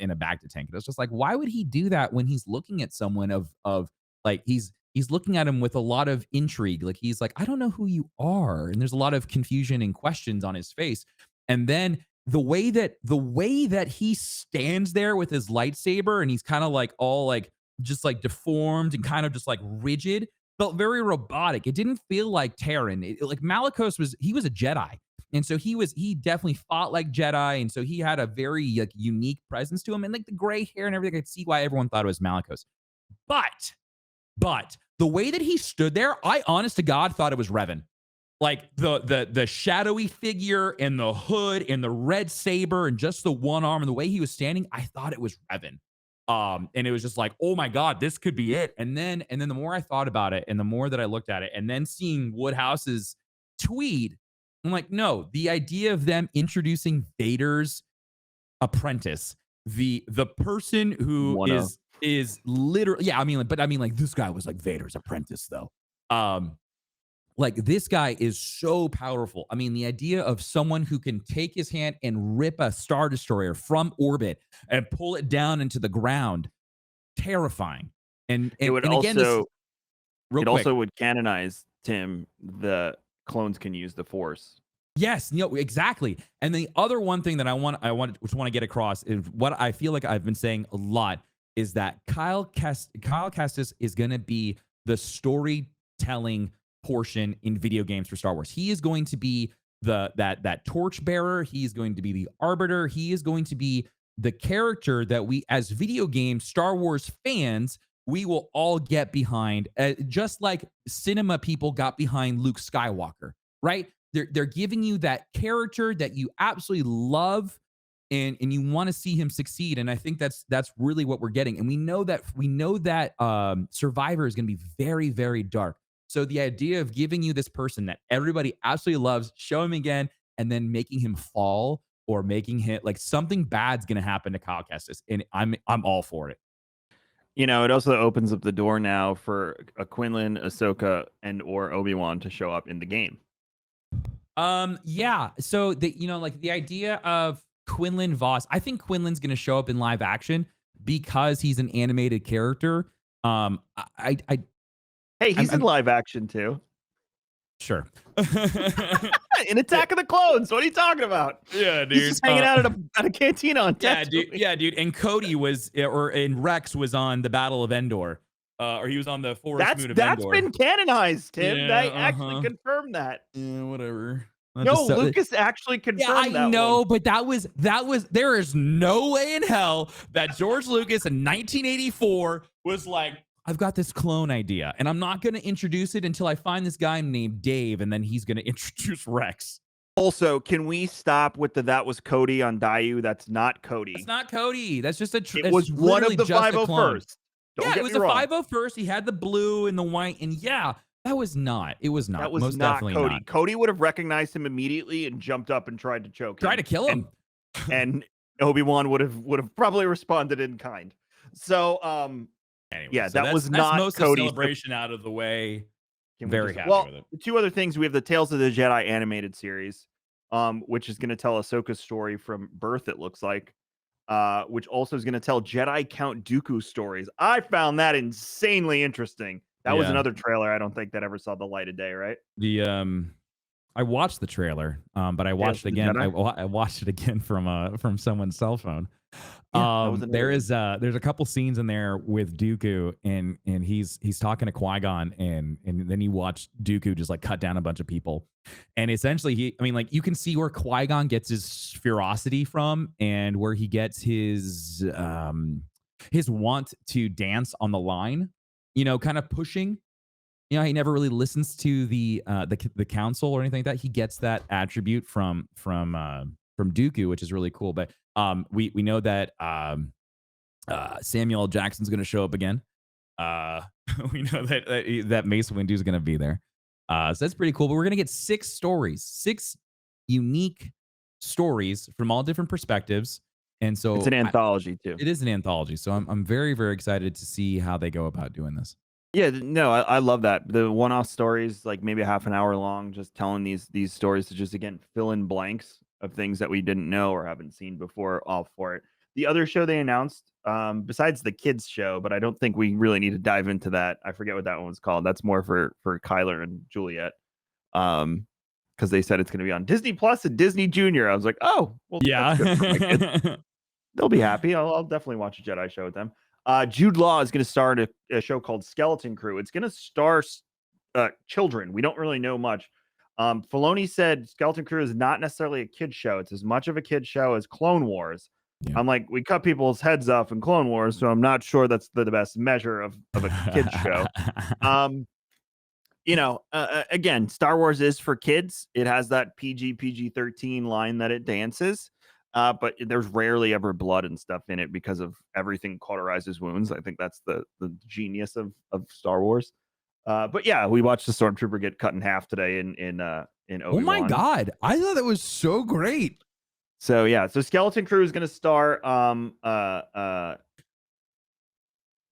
Bacta tank. And it's just like, why would he do that when he's looking at someone of like he's looking at him with a lot of intrigue. Like he's like, I don't know who you are, and there's a lot of confusion and questions on his face. And then the way that he stands there with his lightsaber and he's kind of like all like just like deformed and kind of just like rigid felt very robotic. It didn't feel like Terran. Like Malicos was a Jedi. And so he definitely fought like Jedi. And so he had a very like unique presence to him. And like the gray hair and everything, I could see why everyone thought it was Malicos. But the way that he stood there, I honest to God thought it was Revan. Like the shadowy figure and the hood and the red saber and just the one arm and the way he was standing, I thought it was Revan. And it was just like, oh my God, this could be it. And then the more I thought about it and the more that I looked at it and then seeing Woodhouse's tweet, I'm like, no, the idea of them introducing Vader's apprentice, the person who is literally, yeah, I mean, like this guy was like Vader's apprentice though. Like this guy is so powerful. I mean, the idea of someone who can take his hand and rip a Star Destroyer from orbit and pull it down into the ground, terrifying. And again, it also would canonize Tim. The clones can use the Force. Yes, exactly. And the other one thing that I want to get across is what I feel like I've been saying a lot is that Kyle Kestis is going to be the storytelling portion in video games for Star Wars. He is going to be that torch bearer. He's going to be the arbiter. He is going to be the character that we, as video game Star Wars fans, we will all get behind, just like cinema people got behind Luke Skywalker, right? They're giving you that character that you absolutely love and you want to see him succeed. And I think that's really what we're getting. And we know that Survivor is going to be very, very dark. So the idea of giving you this person that everybody absolutely loves, show him again, and then making him fall or making him like something bad's going to happen to Kyle Kestis, and I'm all for it. You know, it also opens up the door now for a Quinlan, Ahsoka, and or Obi-Wan to show up in the game. Yeah. So like the idea of Quinlan Vos, I think Quinlan's going to show up in live action because he's an animated character. Hey, he's in live action too. Sure. In Attack of the Clones. What are you talking about? Yeah, dude. He's just hanging out at a cantina on Tatooine. Yeah, dude. And Cody and Rex was on the Battle of Endor. Or he was on the Forest Moon of Endor. That's been canonized, Tim. Yeah, they actually confirmed that. Yeah, whatever. Lucas actually confirmed that. I know, but that was there is no way in hell that George Lucas in 1984 was like, I've got this clone idea, and I'm not going to introduce it until I find this guy named Dave, and then he's going to introduce Rex. Also, can we stop with that was Cody on Dayu? That's not Cody. It's not Cody. That's just it was one of the 501st. Yeah, it was the 501st. He had the blue and the white, and yeah, that was not. It was not. That was most not definitely Cody. Not. Cody would have recognized him immediately and jumped up and tried to choke him. Tried to kill him. And Obi-Wan would have probably responded in kind. So, anyway, yeah, so that was not most Cody's celebration out of the way. Very happy with it. The two other things, we have the Tales of the Jedi animated series, which is going to tell Ahsoka's story from birth, it looks like, which also is going to tell Jedi Count Dooku stories. I found that insanely interesting. That was another trailer I don't think that ever saw the light of day, right? I watched the trailer, but I watched it again. I watched it again from someone's cell phone. There's a couple scenes in there with Dooku and he's talking to Qui-Gon and then you watch Dooku just like cut down a bunch of people. And essentially you can see where Qui-Gon gets his ferocity from and where he gets his want to dance on the line, kind of pushing. He never really listens to the council or anything like that. He gets that attribute from Dooku, which is really cool. But we know that Samuel L. Jackson's going to show up again. Uh, we know that Mace Windu is going to be there. So that's pretty cool. But we're going to get 6 stories, 6 unique stories from all different perspectives. And It's an so anthology too. it is an anthology. So I'm very, very excited to see how they go about doing this. Yeah, no, I love that. The one-off stories, like maybe a half an hour long, just telling these stories to just again fill in blanks of things that we didn't know or haven't seen before. All for it. The other show they announced, besides the kids show, but I don't think we really need to dive into that. I forget what that one was called. That's more for Kyler and Juliet, because they said it's going to be on Disney Plus and Disney Junior. I was like, oh, well, that's good for my kids. Yeah. They'll be happy. I'll definitely watch a Jedi show with them. Jude Law is going to star in a show called Skeleton Crew. It's going to star children. We don't really know much. Filoni said Skeleton Crew is not necessarily a kid show. It's as much of a kid show as Clone Wars. Yeah. I'm like, we cut people's heads off in Clone Wars, so I'm not sure that's the best measure of a kid show. Again, Star Wars is for kids. It has that PG-13 line that it dances. But there's rarely ever blood and stuff in it because of everything cauterizes wounds. I think that's the genius of Star Wars. But yeah, we watched the Stormtrooper get cut in half today in Obi-Wan. Oh my God. I thought that was so great. So yeah, so Skeleton Crew is going to star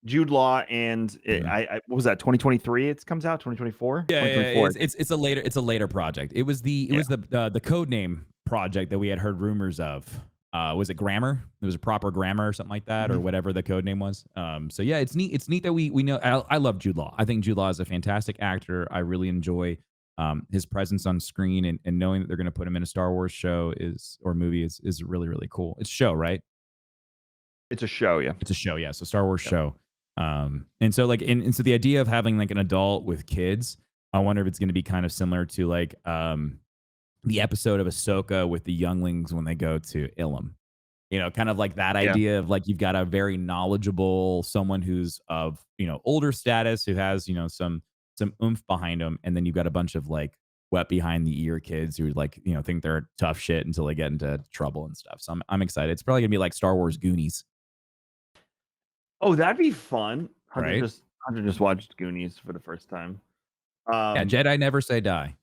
Jude Law and what was that, 2023? It comes out 2024. Yeah, 2024. it's a later project. It was the code name project that we had heard rumors of. Was it Grammar? It was a proper Grammar or something like that, or whatever the code name was. So yeah, it's neat. It's neat that we know. I love Jude Law. I think Jude Law is a fantastic actor. I really enjoy his presence on screen, and knowing that they're going to put him in a Star Wars show or movie is really, really cool. It's a show, right? It's a show, yeah. It's a show, yeah. So Star Wars show. And so like, and so the idea of having like an adult with kids, I wonder if it's going to be kind of similar to like the episode of Ahsoka with the younglings when they go to Ilum. Kind of like that idea of like you've got a very knowledgeable someone who's of older status who has some oomph behind them, and then you've got a bunch of like wet behind the ear kids who like think they're tough shit until they get into trouble and stuff. So I'm excited. It's probably gonna be like Star Wars Goonies. Oh, that'd be fun. Right? Hunter just watched Goonies for the first time. Yeah, Jedi never say die.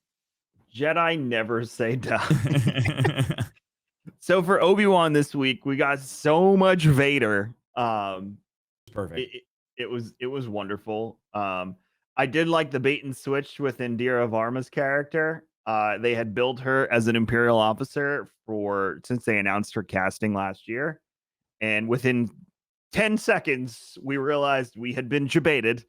Jedi never say die. So for Obi-Wan this week, we got so much Vader. Perfect. It was wonderful. I did like the bait and switch with Indira Varma's character. They had built her as an Imperial officer since they announced her casting last year, and within 10 seconds, we realized we had been jebaited,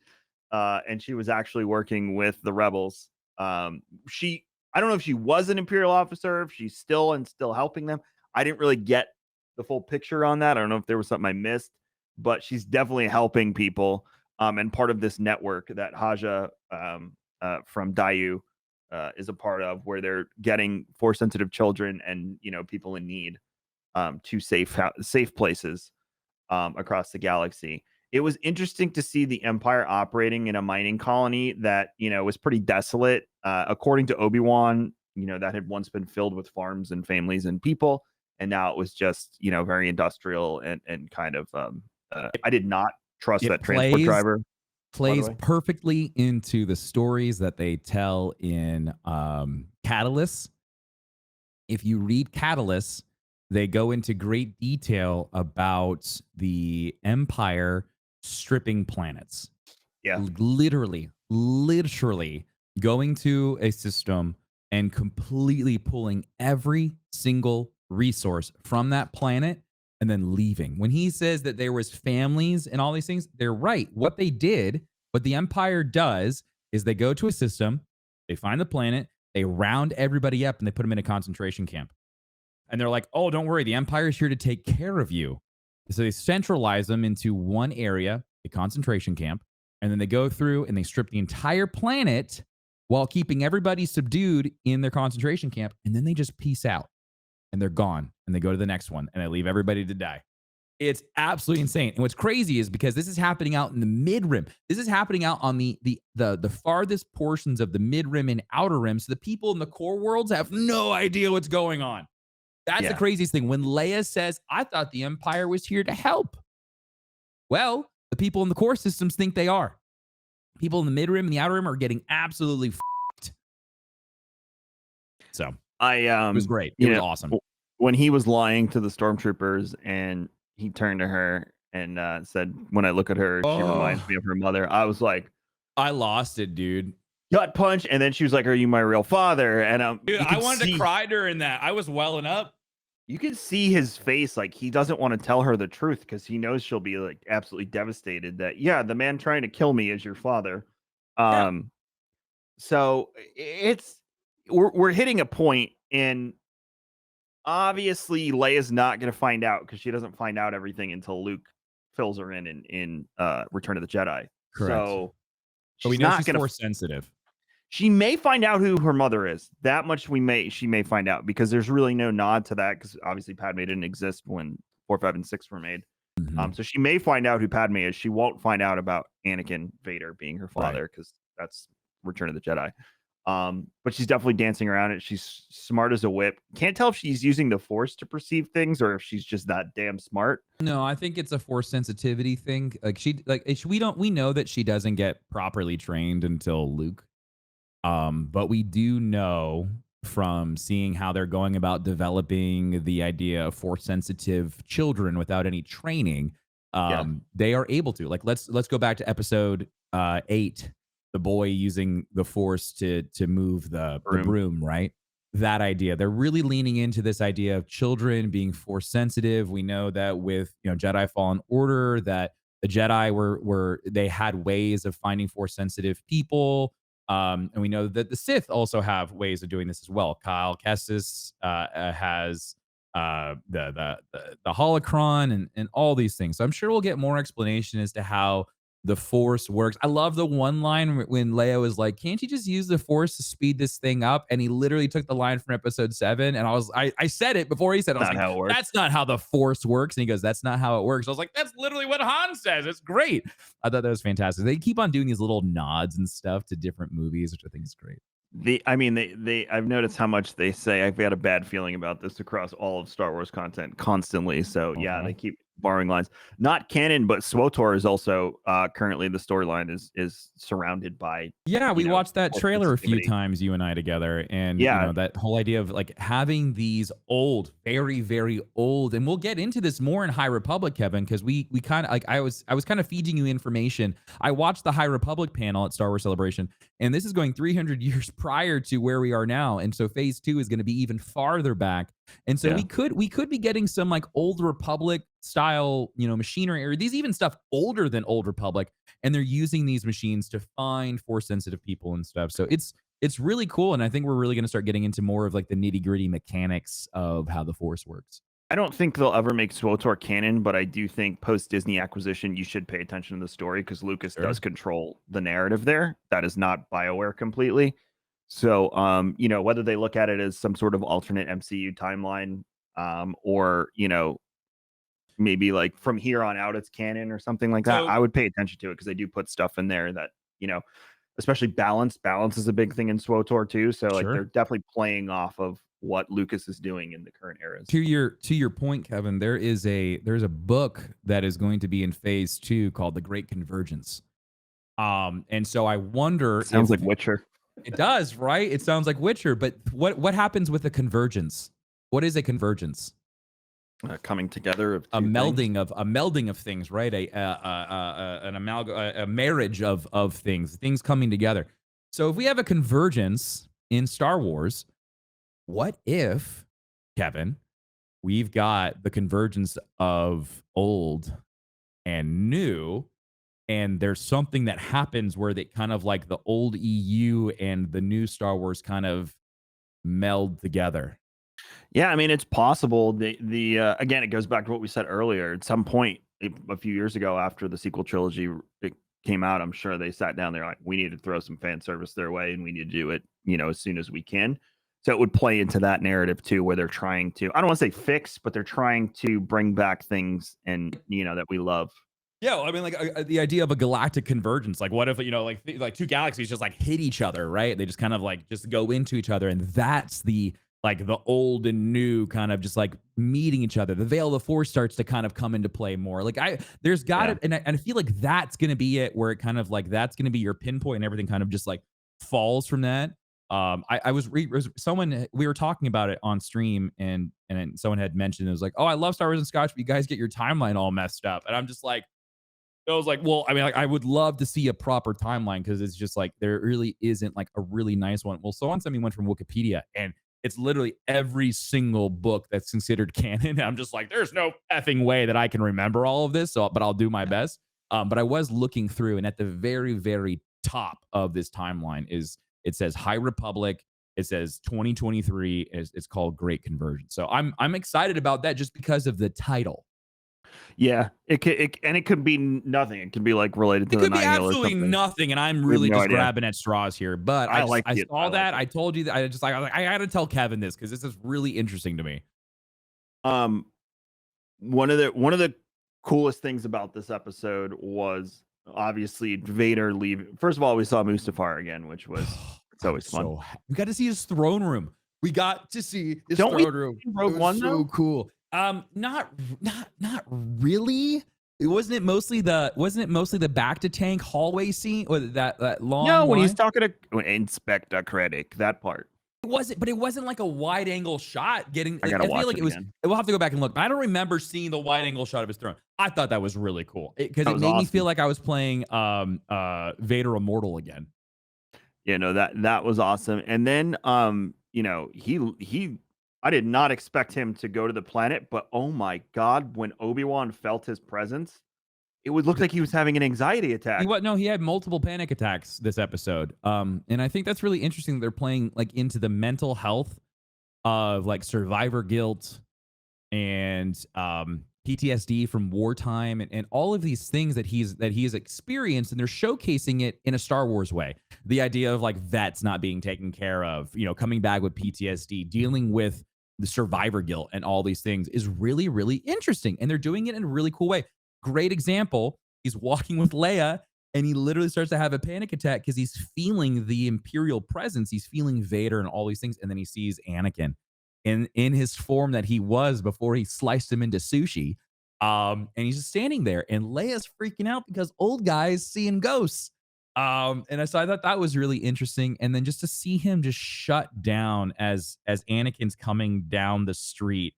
and she was actually working with the rebels. I don't know if she was an Imperial officer, if she's still helping them. I didn't really get the full picture on that. I don't know if there was something I missed, but she's definitely helping people, and part of this network that Haja from Dayu is a part of, where they're getting Force-sensitive children and people in need to safe places across the galaxy. It was interesting to see the Empire operating in a mining colony that was pretty desolate. According to Obi-Wan, that had once been filled with farms and families and people, and now it was just very industrial and kind of. I did not trust that transport driver. Plays perfectly into the stories that they tell in Catalyst. If you read Catalyst, they go into great detail about the Empire stripping planets. Yeah. Literally going to a system and completely pulling every single resource from that planet and then leaving. When he says that there was families and all these things, they're right. What the Empire does is they go to a system, they find the planet, they round everybody up, and they put them in a concentration camp. And they're like, oh, don't worry, the Empire is here to take care of you. So they centralize them into one area, a concentration camp, and then they go through and they strip the entire planet while keeping everybody subdued in their concentration camp. And then they just peace out and they're gone and they go to the next one and they leave everybody to die. It's absolutely insane. And what's crazy is because this is happening out in the mid-rim. This is happening out on the farthest portions of the mid-rim and outer rim. So the people in the core worlds have no idea what's going on. That's the craziest thing. When Leia says, I thought the Empire was here to help. Well, The people in the core systems think they are. People in the mid rim and the outer rim are getting absolutely f***ed. So it was great. It was awesome. When he was lying to the stormtroopers and he turned to her and said, "When I look at her, she reminds me of her mother." I was like, I lost it, dude. Gut punch. And then she was like, "Are you my real father?" And dude, I wanted to cry during that. I was welling up. You can see his face, like he doesn't want to tell her the truth because he knows she'll be like absolutely devastated that, yeah, the man trying to kill me is your father. So it's we're hitting a point, and obviously Leia's not going to find out because she doesn't find out everything until Luke fills her in Return of the Jedi. Correct. So we know she's Force sensitive. She may find out who her mother is. That much she may find out because there's really no nod to that because obviously Padme didn't exist when 4, 5, and 6 were made. So she may find out who Padme is. She won't find out about Anakin Vader being her father because that's Return of the Jedi. But she's definitely dancing around it. She's smart as a whip. Can't tell if she's using the Force to perceive things or if she's just that damn smart. No, I think it's a Force sensitivity thing. We know that she doesn't get properly trained until Luke. But we do know from seeing how they're going about developing the idea of Force sensitive children without any training. They are able to, like, let's go back to episode 8, the boy using the Force to move the broom, right? That idea. They're really leaning into this idea of children being Force sensitive. We know that with, Jedi Fallen Order, that the Jedi they had ways of finding Force sensitive people. And we know that the Sith also have ways of doing this as well. Kyle Kestis has the holocron and all these things. So I'm sure we'll get more explanation as to how the Force works. I love the one line when Leia was like, "Can't you just use the Force to speed this thing up?" And he literally took the line from episode 7. And I said it before he said it. I was like, how it works. "That's not how the Force works." And he goes, "That's not how it works." I was like, "That's literally what Han says." It's great. I thought that was fantastic. They keep on doing these little nods and stuff to different movies, which I think is great. I've noticed how much they say. I've got a bad feeling about this across all of Star Wars content constantly. So yeah, they keep borrowing lines. Not canon, but SWTOR is also currently the storyline is surrounded by. Yeah, we watched that trailer a few times, you and I together, and that whole idea of like having these old, very, very old, and we'll get into this more in High Republic, Kevin, because we kind of like I was kind of feeding you information. I watched the High Republic panel at Star Wars Celebration, and this is going 300 years prior to where we are now, and so Phase 2 is going to be even farther back. And so we could be getting some like Old Republic style, machinery, or these even stuff older than Old Republic, and they're using these machines to find Force sensitive people and stuff. So it's really cool, and I think we're really going to start getting into more of like the nitty gritty mechanics of how the Force works. I don't think they'll ever make SWTOR canon, but I do think post Disney acquisition, you should pay attention to the story because Lucas does control the narrative there. That is not BioWare completely. So, whether they look at it as some sort of alternate MCU timeline, or, maybe like from here on out, it's canon or something like that. I would pay attention to it because they do put stuff in there that, especially balance. Balance is a big thing in SWTOR too. So like they're definitely playing off of what Lucas is doing in the current eras. To your point, Kevin, there's a book that is going to be in Phase 2 called The Great Convergence. And so I wonder. Sounds like Witcher. It does, right? It sounds like Witcher, but what happens with a convergence? What is a convergence? Coming together of a melding of things, right? A marriage of things coming together. So if we have a convergence in Star Wars, what if, Kevin, we've got the convergence of old and new? And there's something that happens where they kind of like the old EU and the new Star Wars kind of meld together. Yeah, I mean, it's possible. Again, it goes back to what we said earlier. At some point, a few years ago, after the sequel trilogy came out, I'm sure they sat down there like, we need to throw some fan service their way, and we need to do it, as soon as we can. So it would play into that narrative too, where they're trying to, I don't want to say fix, but they're trying to bring back things and that we love. Yeah, well, I mean, like the idea of a galactic convergence. Like, what if like two galaxies just like hit each other, right? They just kind of like just go into each other, and that's the like the old and new kind of just like meeting each other. The veil of the force starts to kind of come into play more. Like there's got it. And I feel like that's going to be it, where it kind of like, that's going to be your pinpoint and everything kind of just like falls from that. I was someone, we were talking about it on stream, and someone had mentioned, it was like, oh, I love Star Wars and Scotch, but you guys get your timeline all messed up. And I'm just like, I was like, well, I mean, like, I would love to see a proper timeline, because it's just like there really isn't like a really nice one. Well, someone sent me one from Wikipedia, and it's literally every single book that's considered canon. And I'm just like, there's no effing way that I can remember all of this. So, but I'll do my best. But I was looking through, and at the very, very top of this timeline it says High Republic. It says 2023. It's called Great Conversion. So I'm excited about that just because of the title. Yeah, it could be nothing. It could be like related to it the could be Nine Hill or absolutely something. nothing, and I'm really no just idea. grabbing at straws here. But I saw that. I told you that. I was like, I got to tell Kevin this, because this is really interesting to me. One of the coolest things about this episode was obviously Vader leaving. First of all, we saw Mustafar again, which was it's always fun. So we got to see his throne room. We got to see his Don't throne room. Rogue One, so cool. Not really. Wasn't it mostly the back to tank hallway scene, or that long? No, when line? he's talking to Inspector Krennic, that part. But it wasn't like a wide angle shot. Getting, I gotta watch feel like it it was. again. We'll have to go back and look. But I don't remember seeing the wide angle shot of his throne. I thought that was really cool, because it made me feel like I was playing Vader Immortal again. Yeah, no, that was awesome. And then you know, he I did not expect him to go to the planet, but oh my god, when Obi-Wan felt his presence, it would look like he was having an anxiety attack. He had multiple panic attacks this episode. And I think that's really interesting. They're playing like into the mental health of like survivor guilt and PTSD from wartime, and all of these things that he has experienced, and they're showcasing it in a Star Wars way. The idea of like vets not being taken care of, coming back with PTSD, dealing with the survivor guilt, and all these things is really, really interesting. And they're doing it in a really cool way. Great example. He's walking with Leia, and he literally starts to have a panic attack because he's feeling the Imperial presence. He's feeling Vader and all these things. And then he sees Anakin in his form that he was before he sliced him into sushi. And he's just standing there, and Leia's freaking out because old guys seeing ghosts. So I thought that was really interesting. And then just to see him just shut down as Anakin's coming down the street,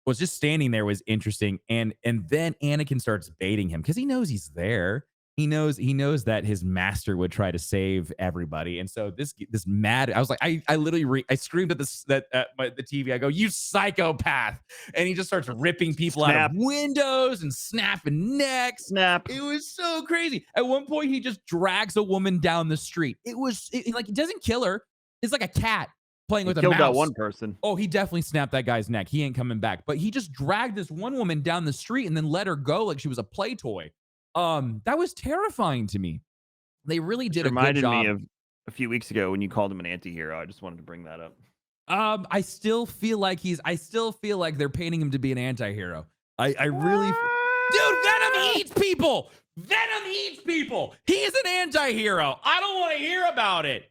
was just standing there, was interesting. And then Anakin starts baiting him because he knows he's there. He knows that his master would try to save everybody. And so this mad, I was like, I literally I screamed at the TV. I go, "You psychopath!" And he just starts ripping people out of windows and snapping necks. Snap. It was so crazy. At one point, he just drags a woman down the street. Like, he doesn't kill her. It's like a cat playing with a mouse. Killed that one person. Oh, he definitely snapped that guy's neck. He ain't coming back. But he just dragged this one woman down the street and then let her go like she was a play toy. That was terrifying to me. They really did a good job. Reminded me of a few weeks ago when you called him an anti-hero. I just wanted to bring that up. I still feel like they're painting him to be an anti-hero. I really Dude, Venom eats people. Venom eats people. He is an anti-hero. I don't want to hear about it.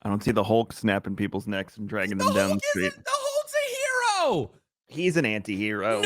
I don't see the Hulk snapping people's necks and dragging them down the street. The Hulk's a hero. He's an anti-hero.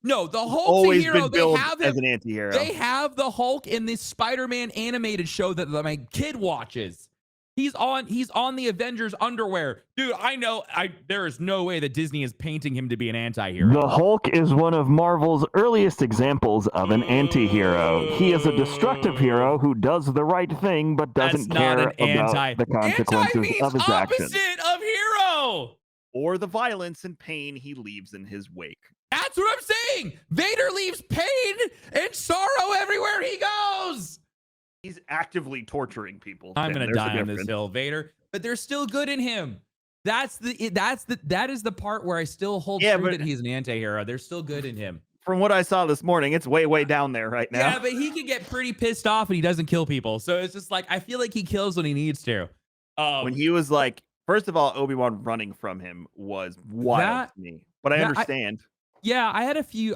No, the Hulk's always a hero. been billed They have as an anti-hero. They have the Hulk in this Spider-Man animated show that my kid watches. He's on the Avengers underwear. Dude, I know there is no way that Disney is painting him to be an anti-hero. The Hulk is one of Marvel's earliest examples of an anti-hero. He is a destructive hero who does the right thing but doesn't care about the consequences of his actions. Opposite of hero. Or the violence and pain he leaves in his wake. That's what I'm saying. Vader leaves pain and sorrow everywhere he goes. He's actively torturing people. I'm gonna die on this hill, Vader. But there's still good in him. That is the part where I still hold true that he's an anti-hero. There's still good in him. From what I saw this morning, it's way down there right now. Yeah, but he can get pretty pissed off and he doesn't kill people. So it's just like, I feel like he kills when he needs to. When he was like, first of all, Obi-Wan running from him was wild to me. But I understand. I had a few.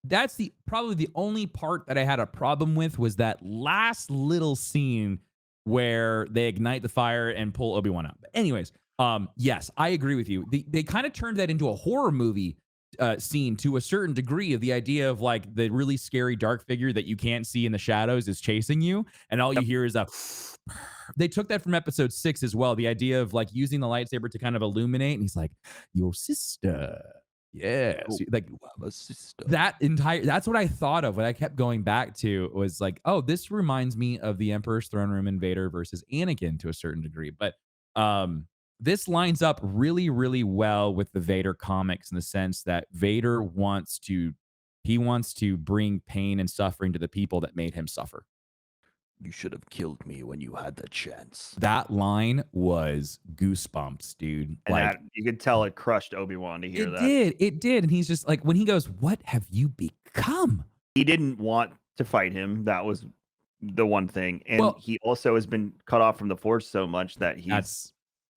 That's probably the only part that I had a problem with, was that last little scene where they ignite the fire and pull Obi-Wan out. But anyways, Yes, I agree with you. They kind of turned that into a horror movie scene to a certain degree of the idea of like the really scary dark figure that you can't see in the shadows is chasing you, and all you Yep. hear is a. They took that from episode 6 as well. The idea of like using the lightsaber to kind of illuminate, and he's like, "Your sister." Yes, Oh, like you have a sister. that's what I thought of when I kept going back to was like, oh, this reminds me of the Emperor's throne room in Vader versus Anakin to a certain degree. But um this lines up really, really well with the Vader comics in the sense that Vader wants to bring pain and suffering to the people that made him suffer. You should have killed me when you had the chance. That line was goosebumps, dude. And Like that you could tell it crushed Obi-Wan to hear that. it did. And he's just like, when he goes, "What have you become?" He didn't want to fight him. That was the one thing. And Well, he also has been cut off from the Force so much that that's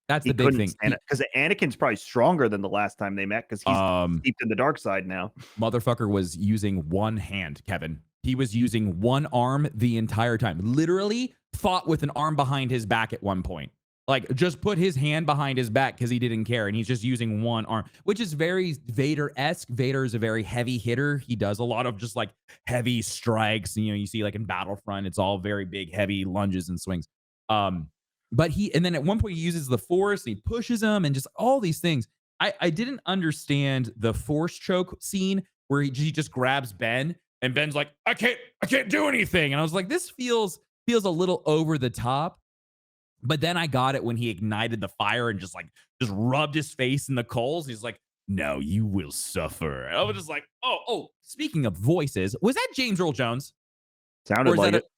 that's he the big couldn't thing. stand it. Because Anakin's probably stronger than the last time they met because he's Um, steeped in the dark side now. Motherfucker was using one hand, Kevin. He was using one arm the entire time. Literally fought with an arm behind his back at one point. Like just put his hand behind his back because he didn't care. And he's just using one arm, which is very Vader-esque. Vader is a very heavy hitter. He does a lot of just like heavy strikes. You know, you see like in Battlefront, it's all very big, heavy lunges and swings. Um, and then at one point he uses the force and he pushes him and just all these things. I didn't understand the force choke scene where he just grabs Ben and Ben's like, I can't do anything. And I was like, this feels a little over the top. But then I got it when he ignited the fire and just rubbed his face in the coals. He's like, "No, you will suffer." And I was just like, oh. Speaking of voices, was that James Earl Jones, Sounded or is like that it.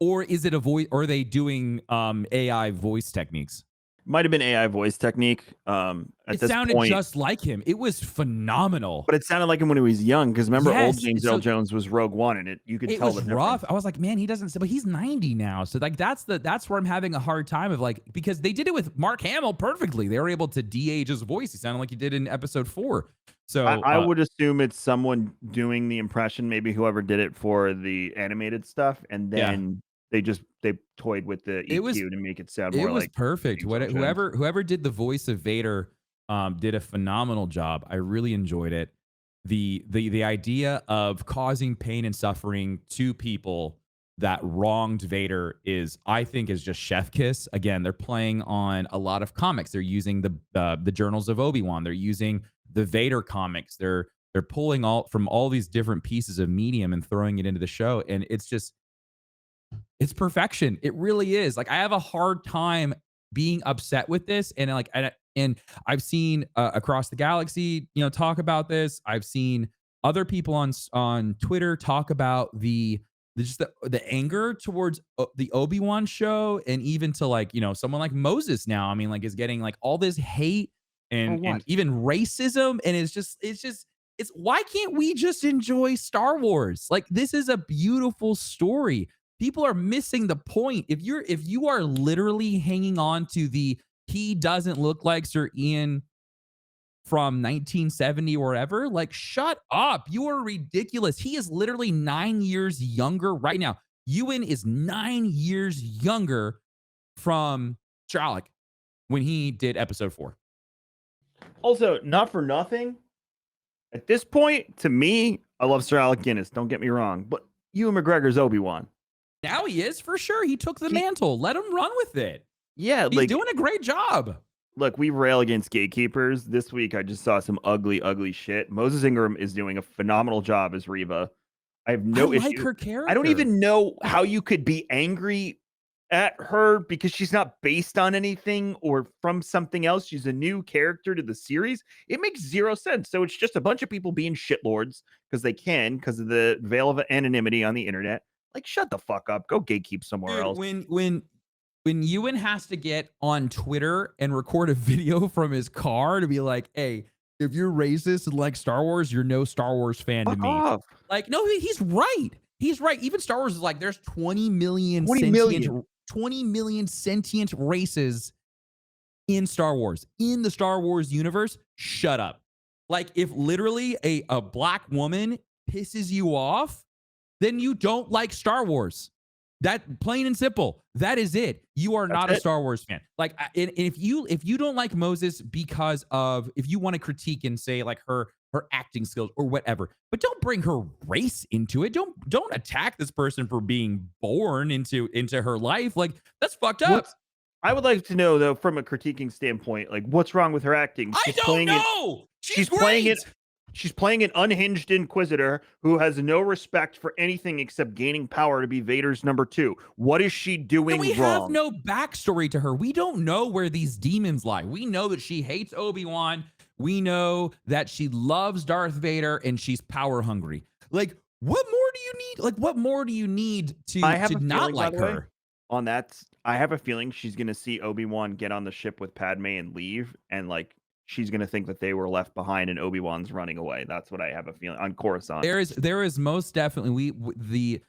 or is it a voice? Or are they doing AI voice techniques? Might have been AI voice technique at It this sounded point. just like him. It was phenomenal. But it sounded like him when he was young. Because remember, old Yes, James Earl Jones was Rogue One, and you could it tell was the rough. difference. I was like, man, he doesn't. But he's 90 now, so like that's where I'm having a hard time of like, because they did it with Mark Hamill perfectly. They were able to de-age his voice. He sounded like he did in Episode 4. So I would assume it's someone doing the impression, maybe whoever did it for the animated stuff, and yeah, then they toyed with the it was EQ to make it sound it more was like perfect. James Earl Jones. Whoever did the voice of Vader did a phenomenal job. I really enjoyed it. The idea of causing pain and suffering to people that wronged Vader I think is just chef kiss. Again, they're playing on a lot of comics. They're using the journals of Obi-Wan. They're using the Vader comics. They're pulling all from all these different pieces of medium and throwing it into the show, and it's perfection. It really is. Like I have a hard time being upset with this, and and I've seen across the galaxy, talk about this. I've seen other people on Twitter talk about the anger towards the Obi-Wan show, and even to like someone like Moses now. I mean, like is getting like all this hate For and what? even racism, and it's why can't we just enjoy Star Wars? Like this is a beautiful story. People are missing the point. If you are literally hanging on to he doesn't look like Sir Ian from 1970 or whatever, like shut up. You are ridiculous. He is literally 9 years younger right now. Ewan is 9 years younger from Charlock when he did episode 4. Also, not for nothing. At this point, to me, I love Sir Alec Guinness. Don't get me wrong, but Ewan McGregor's Obi-Wan. Now he is for sure. He took the mantle. Let him run with it. Yeah, He's like doing a great job. look, we rail against gatekeepers. This week, I just saw some ugly, ugly shit. Moses Ingram is doing a phenomenal job as Reva. I have no I like issue. her character. I don't even know how you could be angry at her because she's not based on anything or from something else. She's a new character to the series. It makes zero sense. So it's just a bunch of people being shitlords because they can, because of the veil of anonymity on the internet. Like, shut the fuck up. Go gatekeep somewhere Dude, else. when Ewan has to get on Twitter and record a video from his car to be like, hey, if you're racist and like Star Wars, you're no Star Wars fan to Fuck me. off. Like, no, he's right. He's right. Even Star Wars is like, there's 20 million 20 million sentient races in Star Wars. In the Star Wars universe, shut up. Like, if literally a black woman pisses you off, then you don't like Star Wars. That plain and simple. That is it. You are That's not a it. Star Wars fan. Like, and if you don't like Moses because of, if you want to critique and say like her acting skills or whatever, but don't bring her race into it. Don't attack this person for being born into her life. Like, that's fucked up. What's I would like to know though, from a critiquing standpoint, like what's wrong with her acting? I don't know. She's She's playing it. great. She's playing an unhinged Inquisitor who has no respect for anything except gaining power to be Vader's number 2. What is she And doing we have wrong? no backstory to her. We don't know where these demons lie. We know that she hates Obi-Wan. We know that she loves Darth Vader and she's power hungry. Like, what more do you need? Like, what more do you need I to have a not feeling, by like the way, her? on that. I have a feeling she's gonna see Obi-Wan get on the ship with Padme and leave, and like she's gonna think that they were left behind and Obi-Wan's running away. That's what I have a feeling on Coruscant. There is most definitely the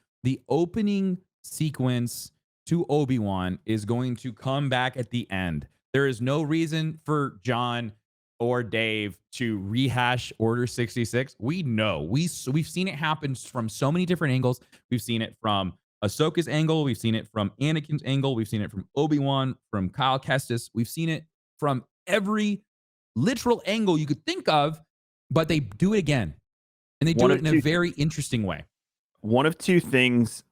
opening sequence to Obi-Wan is going to come back at the end. There is no reason for John or Dave to rehash Order 66. We know. We've seen it happen from so many different angles. We've seen it from Ahsoka's angle. We've seen it from Anakin's angle. We've seen it from Obi-Wan, from Kyle Kestis. We've seen it from every literal angle you could think of, but they do it again. And they do One it of in a two very interesting way. one of two things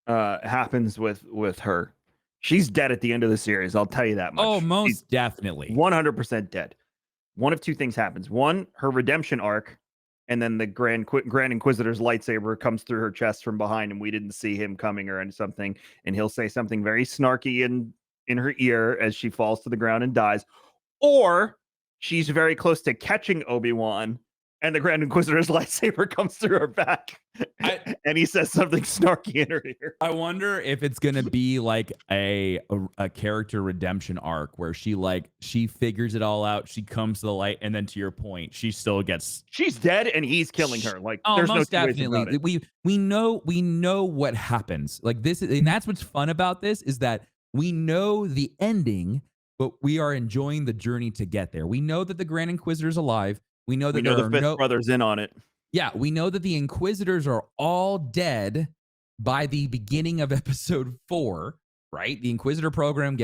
happens with her. She's dead at the end of the series. I'll tell you that much. Oh, She's most definitely. 100% dead. One of two things happens. One, her redemption arc, and then the Grand Inquisitor's lightsaber comes through her chest from behind, and we didn't see him coming or something. And he'll say something very snarky in her ear as she falls to the ground and dies. Or she's very close to catching Obi-Wan, and the Grand Inquisitor's lightsaber comes through her back, and he says something snarky in her ear. I wonder if it's gonna be like a character redemption arc where she figures it all out, she comes to the light, and then to your point, she still gets. She's dead, and he's killing her. Like, Oh, there's no most two ways about definitely. it. We know what happens. Like this, and that's what's fun about this is that we know the ending, but we are enjoying the journey to get there. We know that the Grand Inquisitor's alive. We know that We know there the are fifth no. brother's in on it. Yeah, we know that the Inquisitors are all dead by the beginning of episode 4, right? The Inquisitor program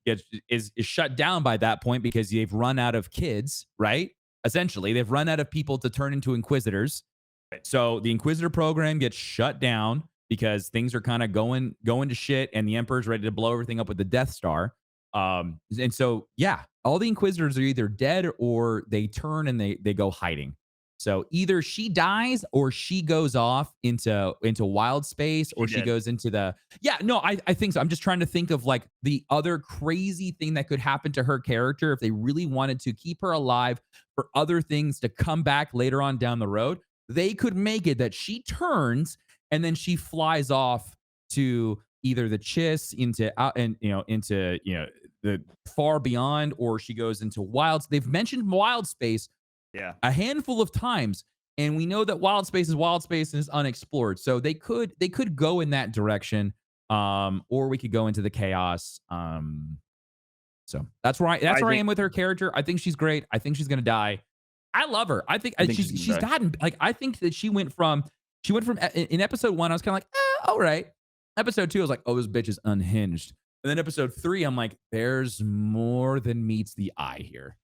is shut down by that point because they've run out of kids, right? Essentially, they've run out of people to turn into Inquisitors. So the Inquisitor program gets shut down because things are kind of going to shit, and the Emperor's ready to blow everything up with the Death Star. And so yeah, all the Inquisitors are either dead or they turn and they go hiding. So either she dies or she goes off into wild space, or she goes into the. Yeah, no, I think so. I'm just trying to think of like the other crazy thing that could happen to her character if they really wanted to keep her alive for other things to come back later on down the road. They could make it that she turns and then she flies off to either the Chiss into the far beyond, or she goes into wilds. They've mentioned wild space a handful of times, and we know that wild space and is unexplored. So they could go in that direction, or we could go into the chaos. So that's where I am with her character. I think she's great. I think she's gonna die. I love her. I think she's gotten like, I think that she went from in episode 1, I was kind of like, all right. Episode 2, I was like, oh, this bitch is unhinged. And then episode 3, I'm like, there's more than meets the eye here.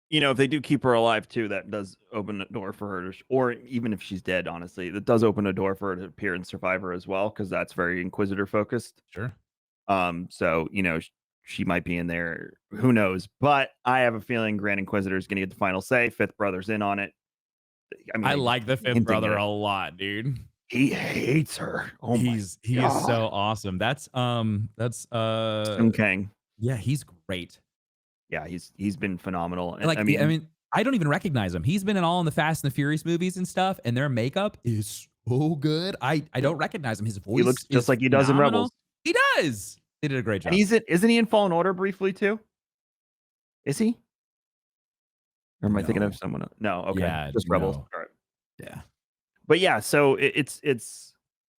You know, if they do keep her alive too, that does open a door for her to, or even if she's dead, honestly, that does open a door for her to appear in Survivor as well, because that's very Inquisitor focused. Sure. So, you know, she might be in there. Who knows? But I have a feeling Grand Inquisitor is going to get the final say. Fifth brother's in on it. I mean, I like the fifth brother a lot, dude. He hates her. Oh, he is so awesome. That's Tim Kang. Yeah, he's great. Yeah, he's been phenomenal. And like, I mean, I don't even recognize him. He's been in all in the Fast and the Furious movies and stuff, and their makeup is so good. I don't recognize him. His voice, he looks just like he does in Rebels. He does. They did a great job. And isn't he in Fallen Order briefly too? Is he? Or am I thinking of someone else? No, okay. Yeah, just Rebels. All right. Yeah. But yeah, so it's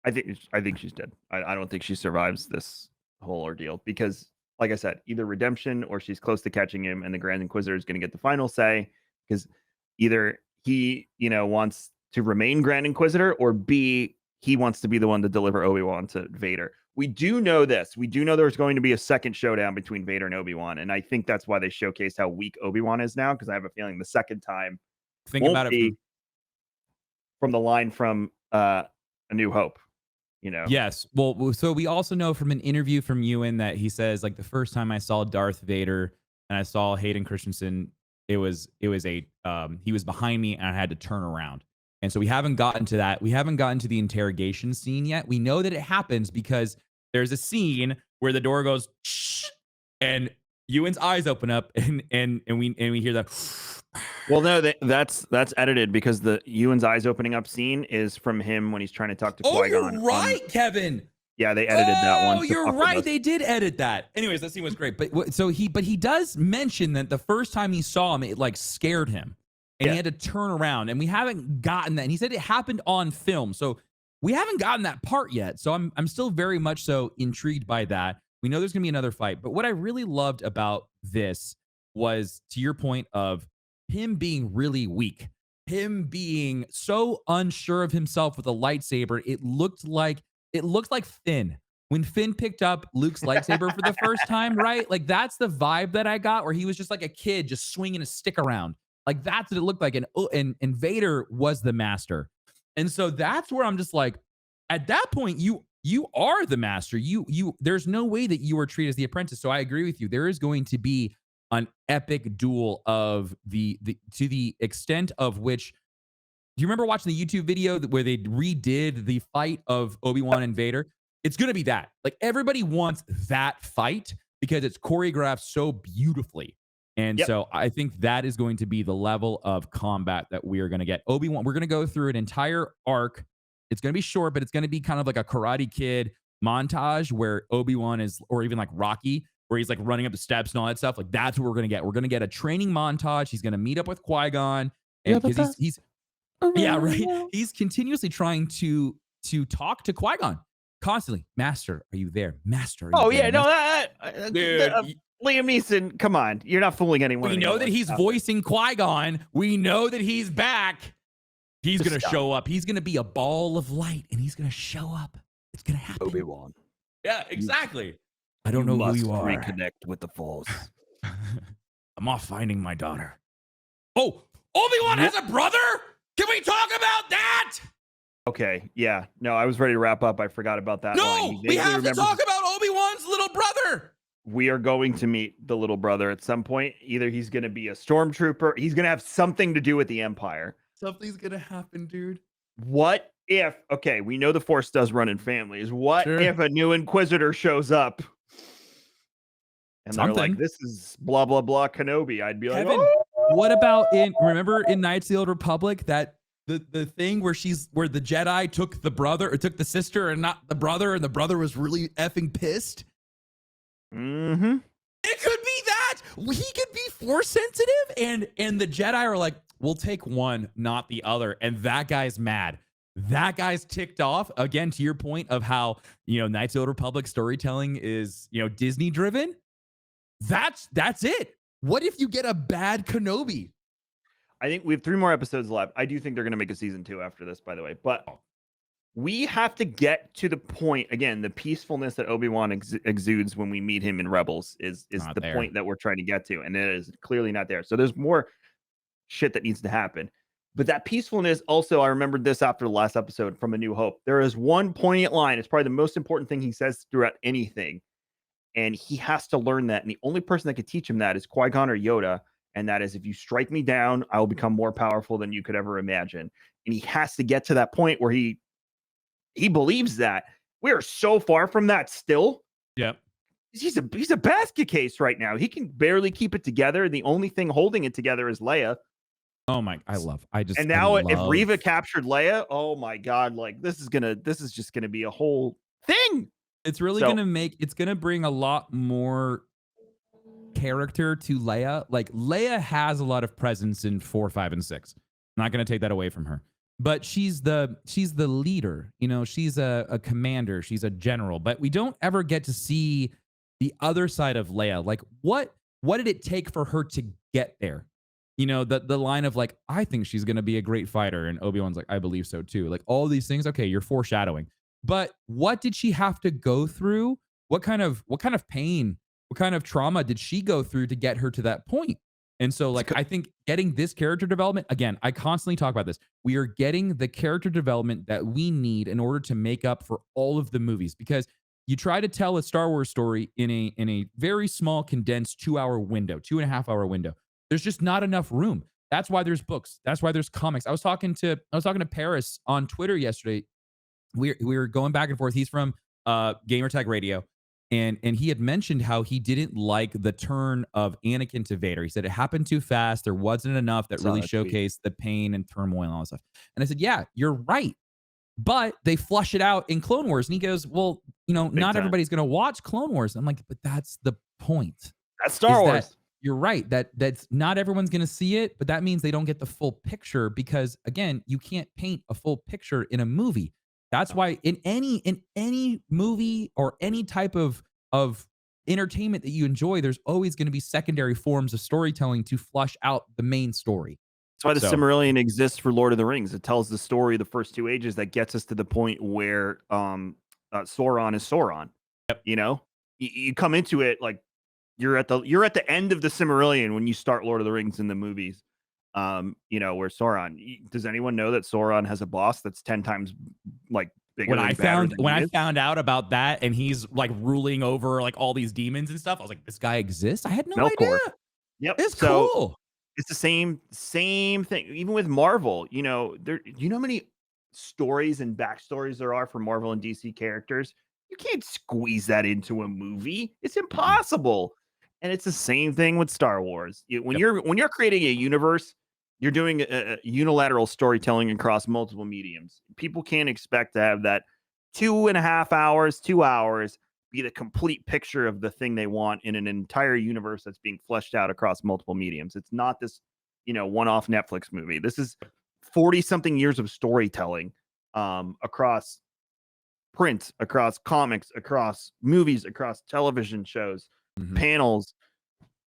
I think she's dead. I don't think she survives this whole ordeal because, like I said, either redemption or she's close to catching him, and the Grand Inquisitor is going to get the final say because either he, wants to remain Grand Inquisitor, or B, he wants to be the one to deliver Obi-Wan to Vader. We do know this. We do know there's going to be a second showdown between Vader and Obi-Wan, and I think that's why they showcased how weak Obi-Wan is now, because I have a feeling the second time Think won't about it be from the line from A New Hope. Yes. Well, so we also know from an interview from Ewan that he says, like, the first time I saw Darth Vader and I saw Hayden Christensen, it was a he was behind me and I had to turn around. And so we haven't gotten to that. We haven't gotten to the interrogation scene yet. We know that it happens because there's a scene where the door goes shh, and Ewan's eyes open up and we hear that. Well, no, that's edited because the Ewan's eyes opening up scene is from him when he's trying to talk to Qui-Gon. You're right, Kevin. Yeah, they edited that one. Oh, you're right. They did edit that. Anyways, that scene was great. But so he does mention that the first time he saw him, it like scared him, and he had to turn around. And we haven't gotten that. And he said it happened on film, so we haven't gotten that part yet. So I'm still very much so intrigued by that. We know there's gonna be another fight, but what I really loved about this was, to your point, of him being really weak, him being so unsure of himself with a lightsaber. It looked like Finn. When Finn picked up Luke's lightsaber for the first time, right? Like, that's the vibe that I got, where he was just like a kid just swinging a stick around. Like, that's what it looked like. And Vader was the master. And so that's where I'm just like, at that point, you are the master. There's no way that you are treated as the apprentice. So I agree with you. There is going to be an epic duel of to the extent of which, do you remember watching the YouTube video where they redid the fight of Obi-Wan and Vader? It's going to be that. Like, everybody wants that fight because it's choreographed so beautifully. And so I think that is going to be the level of combat that we are going to get. Obi-Wan, we're going to go through an entire arc. It's going to be short, but it's going to be kind of like a Karate Kid montage where Obi-Wan is, or even like Rocky, where he's like running up the steps and all that stuff. Like, that's what we're going to get. We're going to get a training montage. He's going to meet up with Qui-Gon, and because he's yeah, right. He's continuously trying to talk to Qui-Gon constantly. Master, are you there? Master. Oh yeah, no, Liam Neeson. Come on, you're not fooling anyone. We know that he's voicing Qui-Gon. We know that he's back. He's going to show up. He's going to be a ball of light, and he's going to show up. It's going to happen. Obi-Wan. Yeah, exactly. I don't know who you are. Reconnect with the Force. I'm off finding my daughter. Oh, Obi-Wan has a brother? Can we talk about that? Okay, yeah. No, I was ready to wrap up. I forgot about that. No, we have to talk about Obi-Wan's little brother. We are going to meet the little brother at some point. Either he's going to be a stormtrooper. He's going to have something to do with the Empire. Something's going to happen, dude. What if, okay, we know the Force does run in families. What if a new Inquisitor shows up? And they're like, this is blah, blah, blah Kenobi. I'd be like, Kevin, what about remember in Knights of the Old Republic, that the thing where the Jedi took the brother, or took the sister and not the brother, and the brother was really effing pissed? Mm-hmm. It could be that. He could be Force sensitive, and the Jedi are like, we'll take one, not the other. And that guy's mad. That guy's ticked off. Again, to your point of how, Knights of the Old Republic storytelling is, Disney driven. That's it. What if you get a bad Kenobi? I think we have 3 more episodes left. I do think they're going to make a season 2 after this, by the way. But we have to get to the point, again, the peacefulness that Obi-Wan exudes when we meet him in Rebels is the point that we're trying to get to. And it is clearly not there. So there's more shit that needs to happen. But that peacefulness also, I remembered this after the last episode from A New Hope. There is one poignant line. It's probably the most important thing he says throughout anything. And he has to learn that. And the only person that could teach him that is Qui-Gon or Yoda. And that is, if you strike me down, I will become more powerful than you could ever imagine. And he has to get to that point where he believes that. We are so far from that still. Yep. He's a basket case right now. He can barely keep it together. The only thing holding it together is Leia. Oh my, and now if Reva captured Leia, oh my God, like this is just gonna be a whole thing. It's really gonna bring a lot more character to Leia. Like, Leia has a lot of presence in 4, 5, and 6. I'm not gonna take that away from her. But she's the leader, she's a commander, she's a general, but we don't ever get to see the other side of Leia. Like, what did it take for her to get there? the line of like, I think she's going to be a great fighter. And Obi-Wan's like, I believe so too. Like all these things. Okay. You're foreshadowing, but what did she have to go through? What kind of pain, what kind of trauma did she go through to get her to that point? And so like, I think getting this character development, again, I constantly talk about this. We are getting the character development that we need in order to make up for all of the movies, because you try to tell a Star Wars story in a very small condensed 2 hour window, 2.5 hour window. There's just not enough room. That's why there's books. That's why there's comics. I was talking to Paris on Twitter yesterday. We were going back and forth. He's from Gamertag Radio, and he had mentioned how he didn't like the turn of Anakin to Vader. He said it happened too fast. There wasn't enough that Saw really that tweet. showcased the pain and turmoil and all that stuff. And I said, yeah, you're right. But they flush it out in Clone Wars. And he goes, well, Big not time. everybody's going to watch Clone Wars. I'm like, but that's the point. That's Star Is Wars. that you're right, that's not everyone's going to see it, but that means they don't get the full picture, because again, you can't paint a full picture in a movie. That's why in any movie or any type of entertainment that you enjoy, there's always going to be secondary forms of storytelling to flush out the main story. That's why the So, Silmarillion exists for Lord of the Rings. It tells the story of the first two ages that gets us to the point where Sauron is Sauron. You know, you come into it like you're at the end of the Silmarillion when you start Lord of the Rings in the movies. Where Sauron. Does anyone know that Sauron has a boss that's 10 times like bigger when and I badder found than when he I is? found out about that, and he's like ruling over like all these demons and stuff, I was like, this guy exists? I had no idea. Melkor. Yep. It's So cool. it's the same thing. Even with Marvel, you know how many stories and backstories there are for Marvel and DC characters? You can't squeeze that into a movie. It's Mm-mm. impossible. And it's the same thing with Star Wars. When Yep. you're creating a universe, you're doing a unilateral storytelling across multiple mediums. People can't expect to have that 2.5 hours, 2 hours be the complete picture of the thing they want in an entire universe that's being fleshed out across multiple mediums. It's not this, one-off Netflix movie. This is 40 something years of storytelling across print, across comics, across movies, across television shows, Mhm. panels.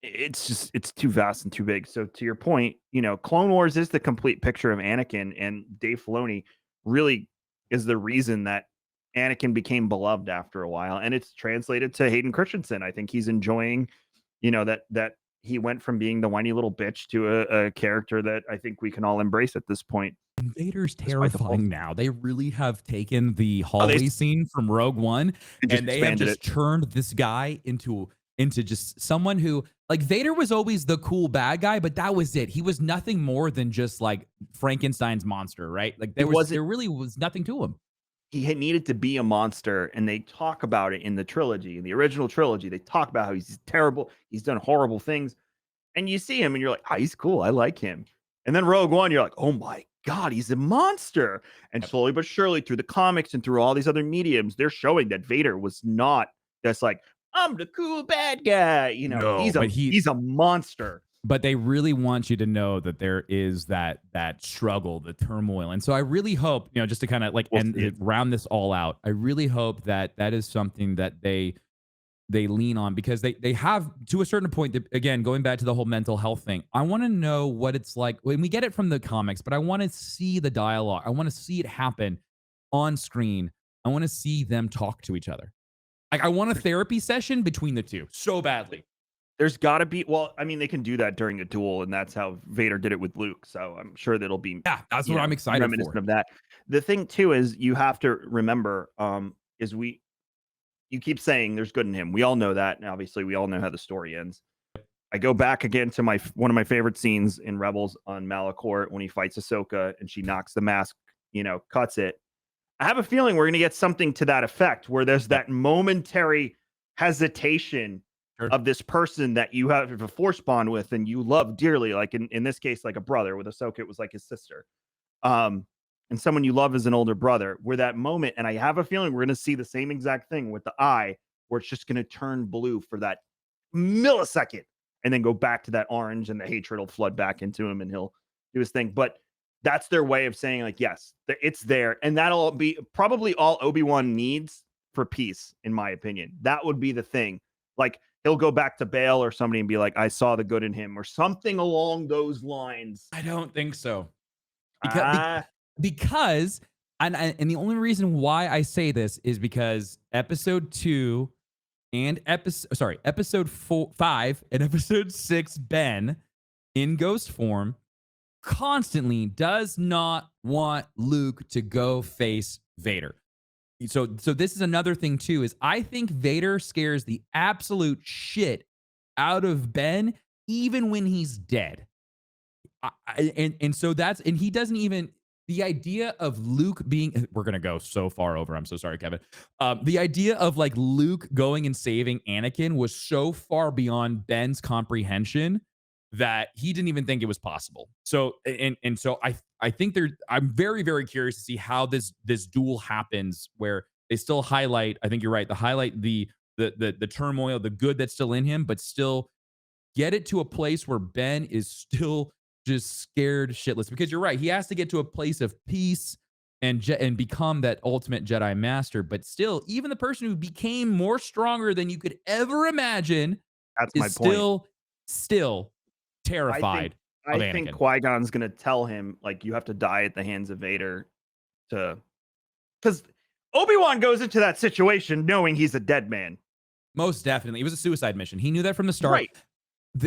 It's too vast and too big. So to your point, Clone Wars is the complete picture of Anakin, and Dave Filoni really is the reason that Anakin became beloved after a while, and it's translated to Hayden Christensen. I think he's enjoying, that he went from being the whiny little bitch to a character that I think we can all embrace at this point, Vader's despite the faults. terrifying now. They really have taken the Oh, hallway scene from Rogue One, they just and they have expanded it. just turned this guy into just someone who, like, Vader was always the cool bad guy, but that was it. He was nothing more than just like Frankenstein's monster, right? Like He there wasn't. really was nothing to him. He had needed to be a monster, and they talk about it in the trilogy, in the original trilogy. They talk about how he's terrible. He's done horrible things, and you see him, and you're like, "Ah, he's cool. I like him." And then Rogue One, you're like, "Oh my god, he's a monster!" And Yep. slowly but surely, through the comics and through all these other mediums, they're showing that Vader was not just like, "I'm the cool bad guy." No, He's a but he he's a monster. but they really want you to know that there is that struggle, the turmoil. And so I really hope, just to kind of like We'll see it. round this all out, I really hope that that is something that they lean on, because they have, to a certain point, again, going back to the whole mental health thing. I want to know what it's like when we get it from the comics, but I want to see the dialogue. I want to see it happen on screen. I want to see them talk to each other. Like, I want a therapy session between the two so badly. There's got to be. Well, I mean, they can do that during a duel, and that's how Vader did it with Luke. So I'm sure that'll be, Yeah, that's what I'm excited reminiscent for. of that. The thing too is you have to remember, is you keep saying there's good in him. We all know that, and obviously we all know how the story ends. I go back again to one of my favorite scenes in Rebels on Malachor when he fights Ahsoka and she knocks the mask, cuts it. I have a feeling we're going to get something to that effect where there's Yep. that momentary hesitation Sure. of this person that you have a force bond with and you love dearly. Like in this case, like a brother. With Ahsoka, it was like his sister. Um, and someone you love as an older brother, where that moment, and I have a feeling we're going to see the same exact thing with the eye, where it's just going to turn blue for that millisecond and then go back to that orange, and the hatred will flood back into him and he'll do his thing. But that's their way of saying, like, yes, it's there. And that'll be probably all Obi-Wan needs for peace, in my opinion. That would be the thing. Like, he'll go back to Bale or somebody and be like, I saw the good in him, or something along those lines. I don't think so. Ah, Because and the only reason why I say this is because episode 2 and episode 5 and episode 6, Ben in ghost form constantly does not want Luke to go face Vader. So this is another thing too, is I think Vader scares the absolute shit out of Ben even when he's dead. And so that's, and he doesn't even, the idea of Luke being, we're gonna go so far over, I'm so sorry, Kevin. The idea of like Luke going and saving Anakin was so far beyond Ben's comprehension that he didn't even think it was possible. So and so I think I'm very, very curious to see how this duel happens, where they still highlight, I think you're right, the turmoil, the good that's still in him, but still get it to a place where Ben is still just scared shitless. Because you're right, he has to get to a place of peace and become that ultimate Jedi master. But still, even the person who became more stronger than you could ever imagine that's my is point. still terrified of I think Anakin. Qui-Gon's gonna tell him, like, you have to die at the hands of Vader because Obi-Wan goes into that situation knowing he's a dead man. Most definitely. It was a suicide mission. He knew that from the start. Right.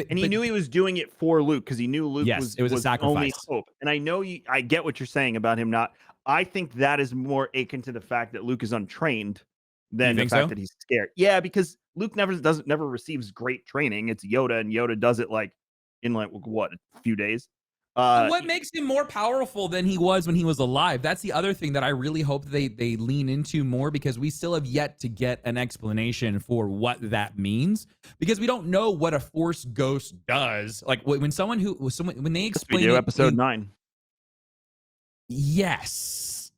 And he knew he was doing it for Luke because he knew Luke Yes, it was a the only sacrifice. hope. And I get what you're saying about him not. I think that is more akin to the fact that Luke is untrained than the fact that he's scared. Yeah, because Luke never receives great training. It's Yoda, and Yoda does it like in like what, a few days. What makes him more powerful than he was when he was alive? That's the other thing that I really hope they lean into more, because we still have yet to get an explanation for what that means, because we don't know what a Force ghost does. Like when they explain we do it episode 9. Yes,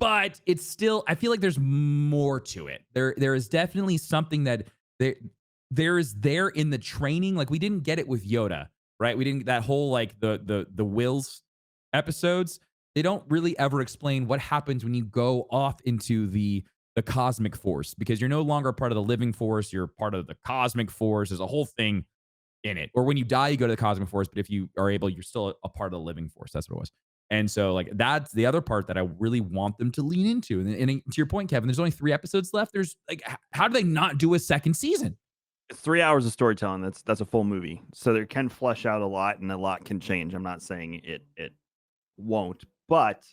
but it's still, I feel like there's more to it. There is definitely something that there is there in the training. Like we didn't get it with Yoda. Right? We didn't get that whole like the wills episodes. They don't really ever explain what happens when you go off into the cosmic force, because you're no longer part of the living force, you're part of the cosmic force. There's a whole thing in it. Or when you die, you go to the cosmic force, but if you are able, you're still a part of the living force. That's what it was. And so like that's the other part that I really want them to lean into. And to your point, Kevin, there's only 3 episodes left. There's like, how do they not do a second season? It's 3 hours of storytelling. That's a full movie. So there can flesh out a lot, and a lot can change. I'm not saying it won't, but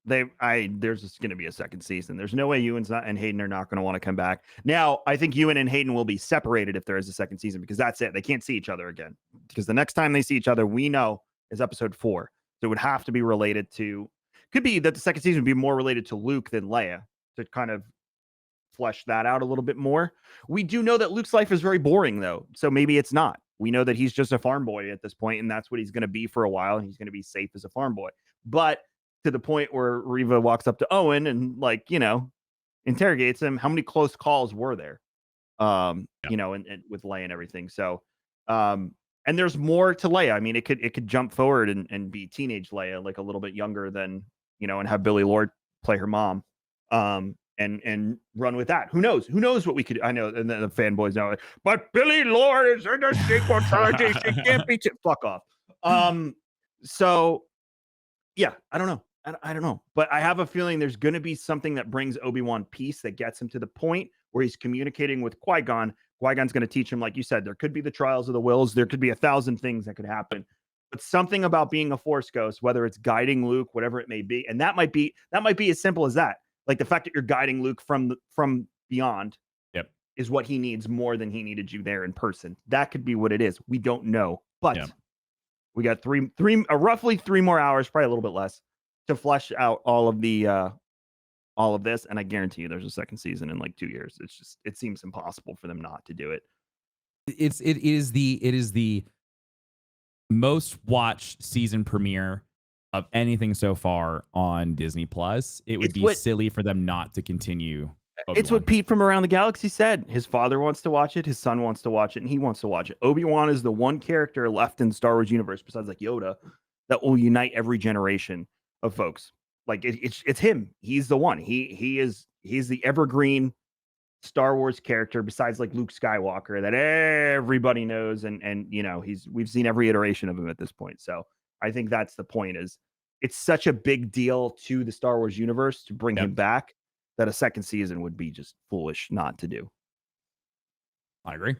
there's just going to be a second season. There's no way Ewan and Hayden are not going to want to come back. Now, I think Ewan and Hayden will be separated if there is a second season, because that's it. They can't see each other again, because the next time they see each other, we know, is episode 4. So it would have to be related to. Could be that the second season would be more related to Luke than Leia, to kind of flesh that out a little bit more. We do know that Luke's life is very boring, though, so maybe it's not. We know that he's just a farm boy at this point, and that's what he's going to be for a while, and he's going to be safe as a farm boy. But to the point where Reva walks up to Owen and, like, interrogates him, how many close calls were there? And with Leia and everything. So, and there's more to Leia. I mean, it could jump forward and be teenage Leia, like a little bit younger than, and have Billy Lord play her mom. And run with that. Who knows? Who knows what we could? I know, and the fanboys know, but Billy Lord is in a sequel trilogy. She can't be. Fuck off. So, yeah, I don't know. I don't know, but I have a feeling there's going to be something that brings Obi-Wan peace, that gets him to the point where he's communicating with Qui-Gon. Qui-Gon's going to teach him, like you said, there could be the trials of the wills. There could be 1,000 things that could happen. But something about being a Force ghost, whether it's guiding Luke, whatever it may be, and that might be as simple as that. Like the fact that you're guiding Luke from beyond, is what he needs more than he needed you there in person. That could be what it is. We don't know, but we got roughly 3 more hours, probably a little bit less, to flesh out all of this. And I guarantee you, there's a second season in like 2 years. It seems impossible for them not to do it. It is the most watched season premiere of anything so far on Disney Plus. It would be silly for them not to continue. Obi-Wan. It's what Pete from Around the Galaxy said. His father wants to watch it, his son wants to watch it, and he wants to watch it. Obi-Wan is the one character left in the Star Wars universe, besides like Yoda, that will unite every generation of folks. Like it's him. He's the one. He's the evergreen Star Wars character besides like Luke Skywalker that everybody knows, and you know, we've seen every iteration of him at this point. So I think that's the point, is it's such a big deal to the Star Wars universe to bring him back that a second season would be just foolish not to do. I agree.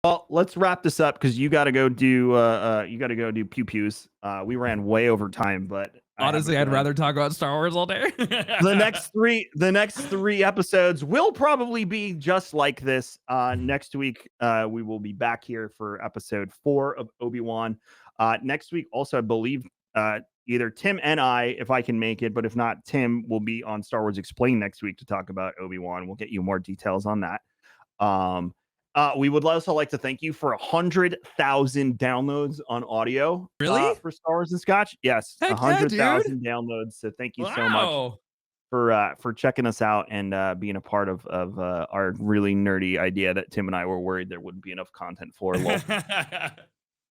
Well, let's wrap this up because you got to go do pew pews. We ran way over time, but honestly, I'd rather talk about Star Wars all day. the next three episodes will probably be just like this. Next week, we will be back here for episode 4 of Obi-Wan. Next week, also, I believe either Tim and I, if I can make it, but if not, Tim will be on Star Wars Explained next week to talk about Obi-Wan. We'll get you more details on that. We would also like to thank you for 100,000 downloads on audio. Really? For Star Wars and Scotch? Yes, 100,000 downloads. So thank you so much for checking us out and being a part of our really nerdy idea that Tim and I were worried there wouldn't be enough content for.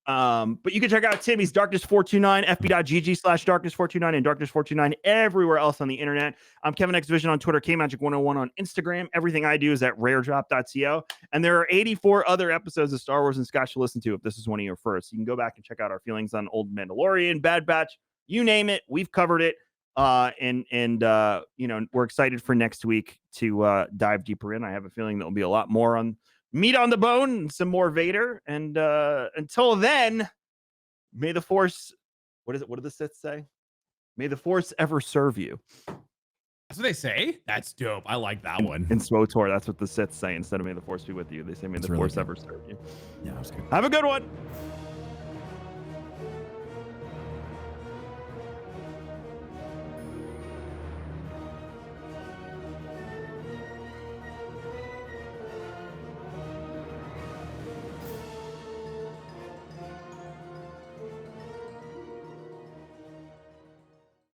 But you can check out Timmy's Darkness429, fb.gg/Darkness429, and Darkness429 everywhere else on the internet. I'm Kevin X Vision on Twitter, KMagic101 on Instagram. Everything I do is at raredrop.co. And there are 84 other episodes of Star Wars and Scotch to listen to if this is one of your first. You can go back and check out our feelings on Old Mandalorian, Bad Batch, you name it, we've covered it. And you know, we're excited for next week to dive deeper in. I have a feeling there'll be a lot more on meat on the bone and some more Vader. And until then, may the Force, what do the Sith say? May the Force ever serve you. That's what they say? That's dope. I like that one. In SWOTOR, that's what the Sith say. Instead of may the Force be with you, they say may the Force ever serve you. Yeah, that's good. Have a good one.